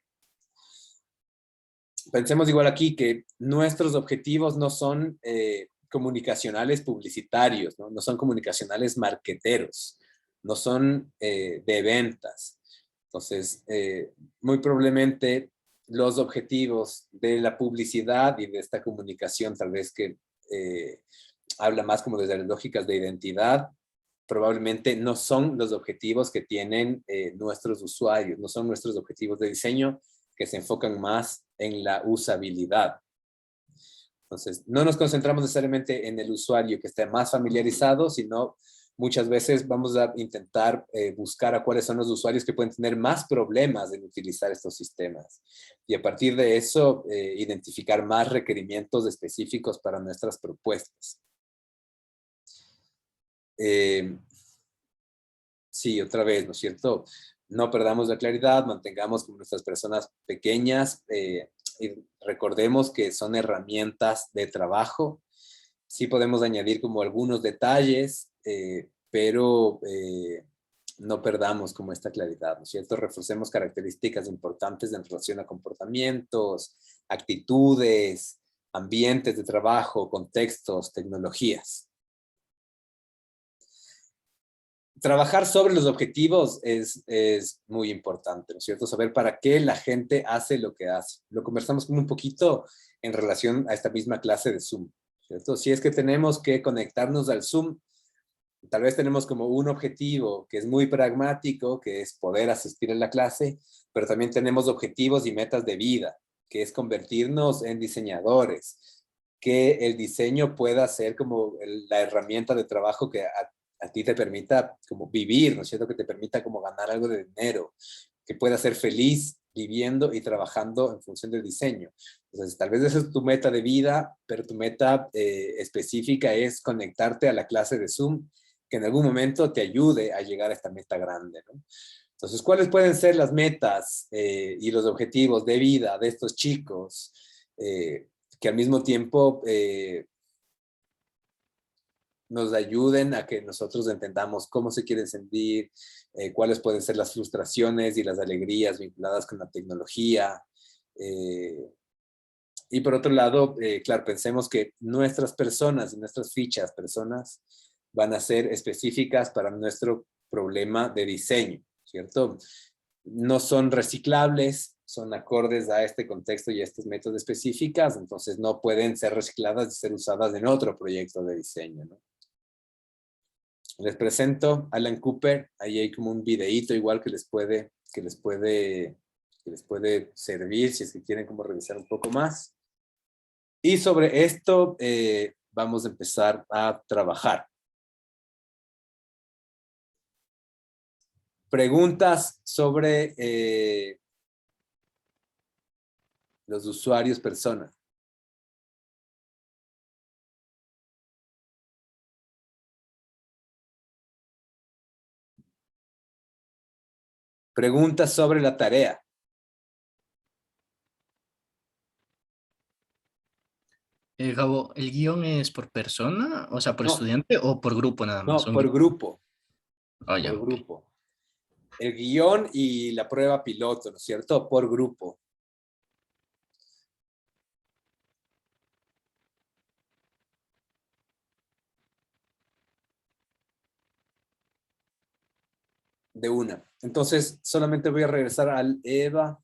Pensemos igual aquí que nuestros objetivos no son comunicacionales publicitarios, ¿no? No son comunicacionales marqueteros, no son de ventas. Entonces, muy probablemente los objetivos de la publicidad y de esta comunicación, tal vez que habla más como desde las lógicas de identidad, probablemente no son los objetivos que tienen nuestros usuarios, no son nuestros objetivos de diseño que se enfocan más en la usabilidad. Entonces, no nos concentramos necesariamente en el usuario que esté más familiarizado, sino muchas veces vamos a intentar buscar a cuáles son los usuarios que pueden tener más problemas en utilizar estos sistemas. Y a partir de eso, identificar más requerimientos específicos para nuestras propuestas. sí, otra vez, ¿no es cierto? No perdamos la claridad, mantengamos como nuestras personas pequeñas y recordemos que son herramientas de trabajo. Sí podemos añadir como algunos detalles, pero no perdamos como esta claridad, ¿no es cierto? Reforcemos características importantes en relación a comportamientos, actitudes, ambientes de trabajo, contextos, tecnologías. Trabajar sobre los objetivos es muy importante, ¿no es cierto? Saber para qué la gente hace lo que hace. Lo conversamos como un poquito en relación a esta misma clase de Zoom, ¿cierto? Si es que tenemos que conectarnos al Zoom, tal vez tenemos como un objetivo que es muy pragmático, que es poder asistir a la clase, pero también tenemos objetivos y metas de vida, que es convertirnos en diseñadores, que el diseño pueda ser como la herramienta de trabajo que a ti te permita como vivir, ¿no es cierto? Que te permita como ganar algo de dinero, que puedas ser feliz viviendo y trabajando en función del diseño. Entonces, tal vez esa es tu meta de vida, pero tu meta específica es conectarte a la clase de Zoom, que en algún momento te ayude a llegar a esta meta grande, ¿no? Entonces, ¿cuáles pueden ser las metas y los objetivos de vida de estos chicos que al mismo tiempo nos ayuden a que nosotros entendamos cómo se quieren sentir, cuáles pueden ser las frustraciones y las alegrías vinculadas con la tecnología? Y por otro lado, claro, pensemos que nuestras personas, nuestras fichas personas, van a ser específicas para nuestro problema de diseño, ¿cierto? No son reciclables, son acordes a este contexto y a estos métodos específicas, entonces no pueden ser recicladas y ser usadas en otro proyecto de diseño, ¿no? Les presento a Alan Cooper, ahí hay como un videíto igual que les puede servir si es que quieren como revisar un poco más. Y sobre esto vamos a empezar a trabajar. Preguntas sobre los usuarios personas. Preguntas sobre la tarea. Gabo, ¿el guión es por persona? O sea, ¿por No. estudiante o por grupo nada más? No, por grupo. Oh, ya, por ok. grupo. El guión y la prueba piloto, ¿no es cierto? Por grupo. De una. Entonces, solamente voy a regresar al EVA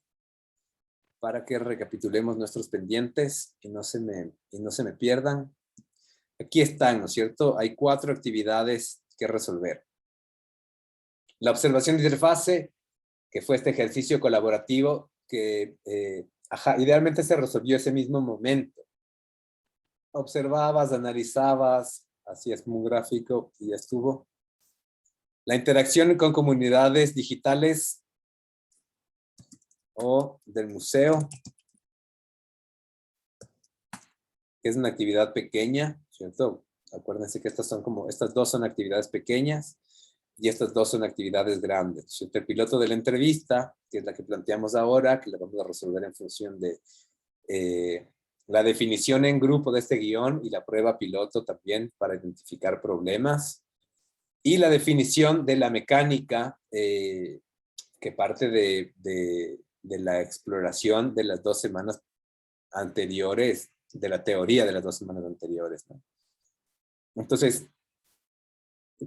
para que recapitulemos nuestros pendientes y no se me pierdan. Aquí están, ¿no es cierto? Hay 4 actividades que resolver. La observación de interfase, que fue este ejercicio colaborativo que idealmente se resolvió ese mismo momento. Observabas, analizabas, hacías como un gráfico y ya estuvo. La interacción con comunidades digitales o del museo, que es una actividad pequeña, ¿cierto? Acuérdense que estas dos son actividades pequeñas y estas dos son actividades grandes, ¿cierto? El piloto de la entrevista, que es la que planteamos ahora, que la vamos a resolver en función de la definición en grupo de este guión y la prueba piloto también para identificar problemas. Y la definición de la mecánica que parte de la exploración de las 2 semanas anteriores, de la teoría de las 2 semanas anteriores, ¿no? Entonces,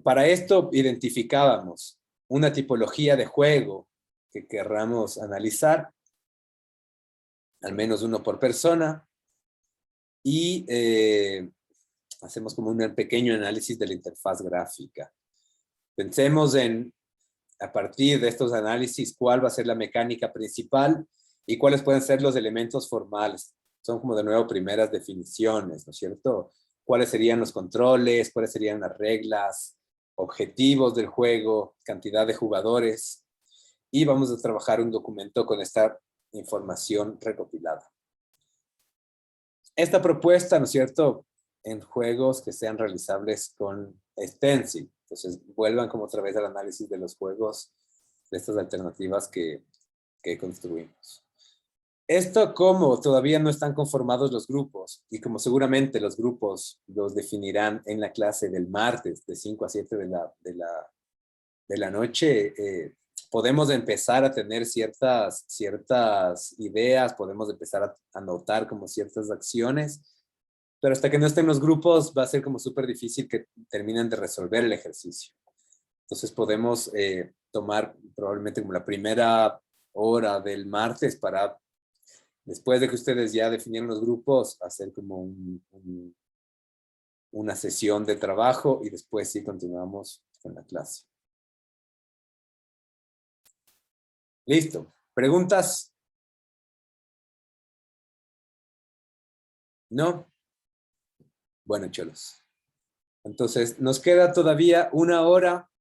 para esto identificábamos una tipología de juego que querramos analizar, al menos uno por persona, y hacemos como un pequeño análisis de la interfaz gráfica. Pensemos a partir de estos análisis, cuál va a ser la mecánica principal y cuáles pueden ser los elementos formales. Son como de nuevo primeras definiciones, ¿no es cierto? ¿Cuáles serían los controles? ¿Cuáles serían las reglas? Objetivos del juego, cantidad de jugadores. Y vamos a trabajar un documento con esta información recopilada. Esta propuesta, ¿no es cierto?, en juegos que sean realizables con Stencil. Entonces, vuelvan como otra vez al análisis de los juegos, de estas alternativas que construimos. Esto como todavía no están conformados los grupos, y como seguramente los grupos los definirán en la clase del martes, de 5 a 7 de la noche, podemos empezar a tener ciertas ideas, podemos empezar a anotar como ciertas acciones, pero hasta que no estén los grupos va a ser como súper difícil que terminen de resolver el ejercicio. Entonces podemos tomar probablemente como la primera hora del martes para, después de que ustedes ya definieron los grupos, hacer como una sesión de trabajo y después sí continuamos con la clase. Listo. ¿Preguntas? ¿No? Bueno, cholos. Entonces, nos queda todavía una hora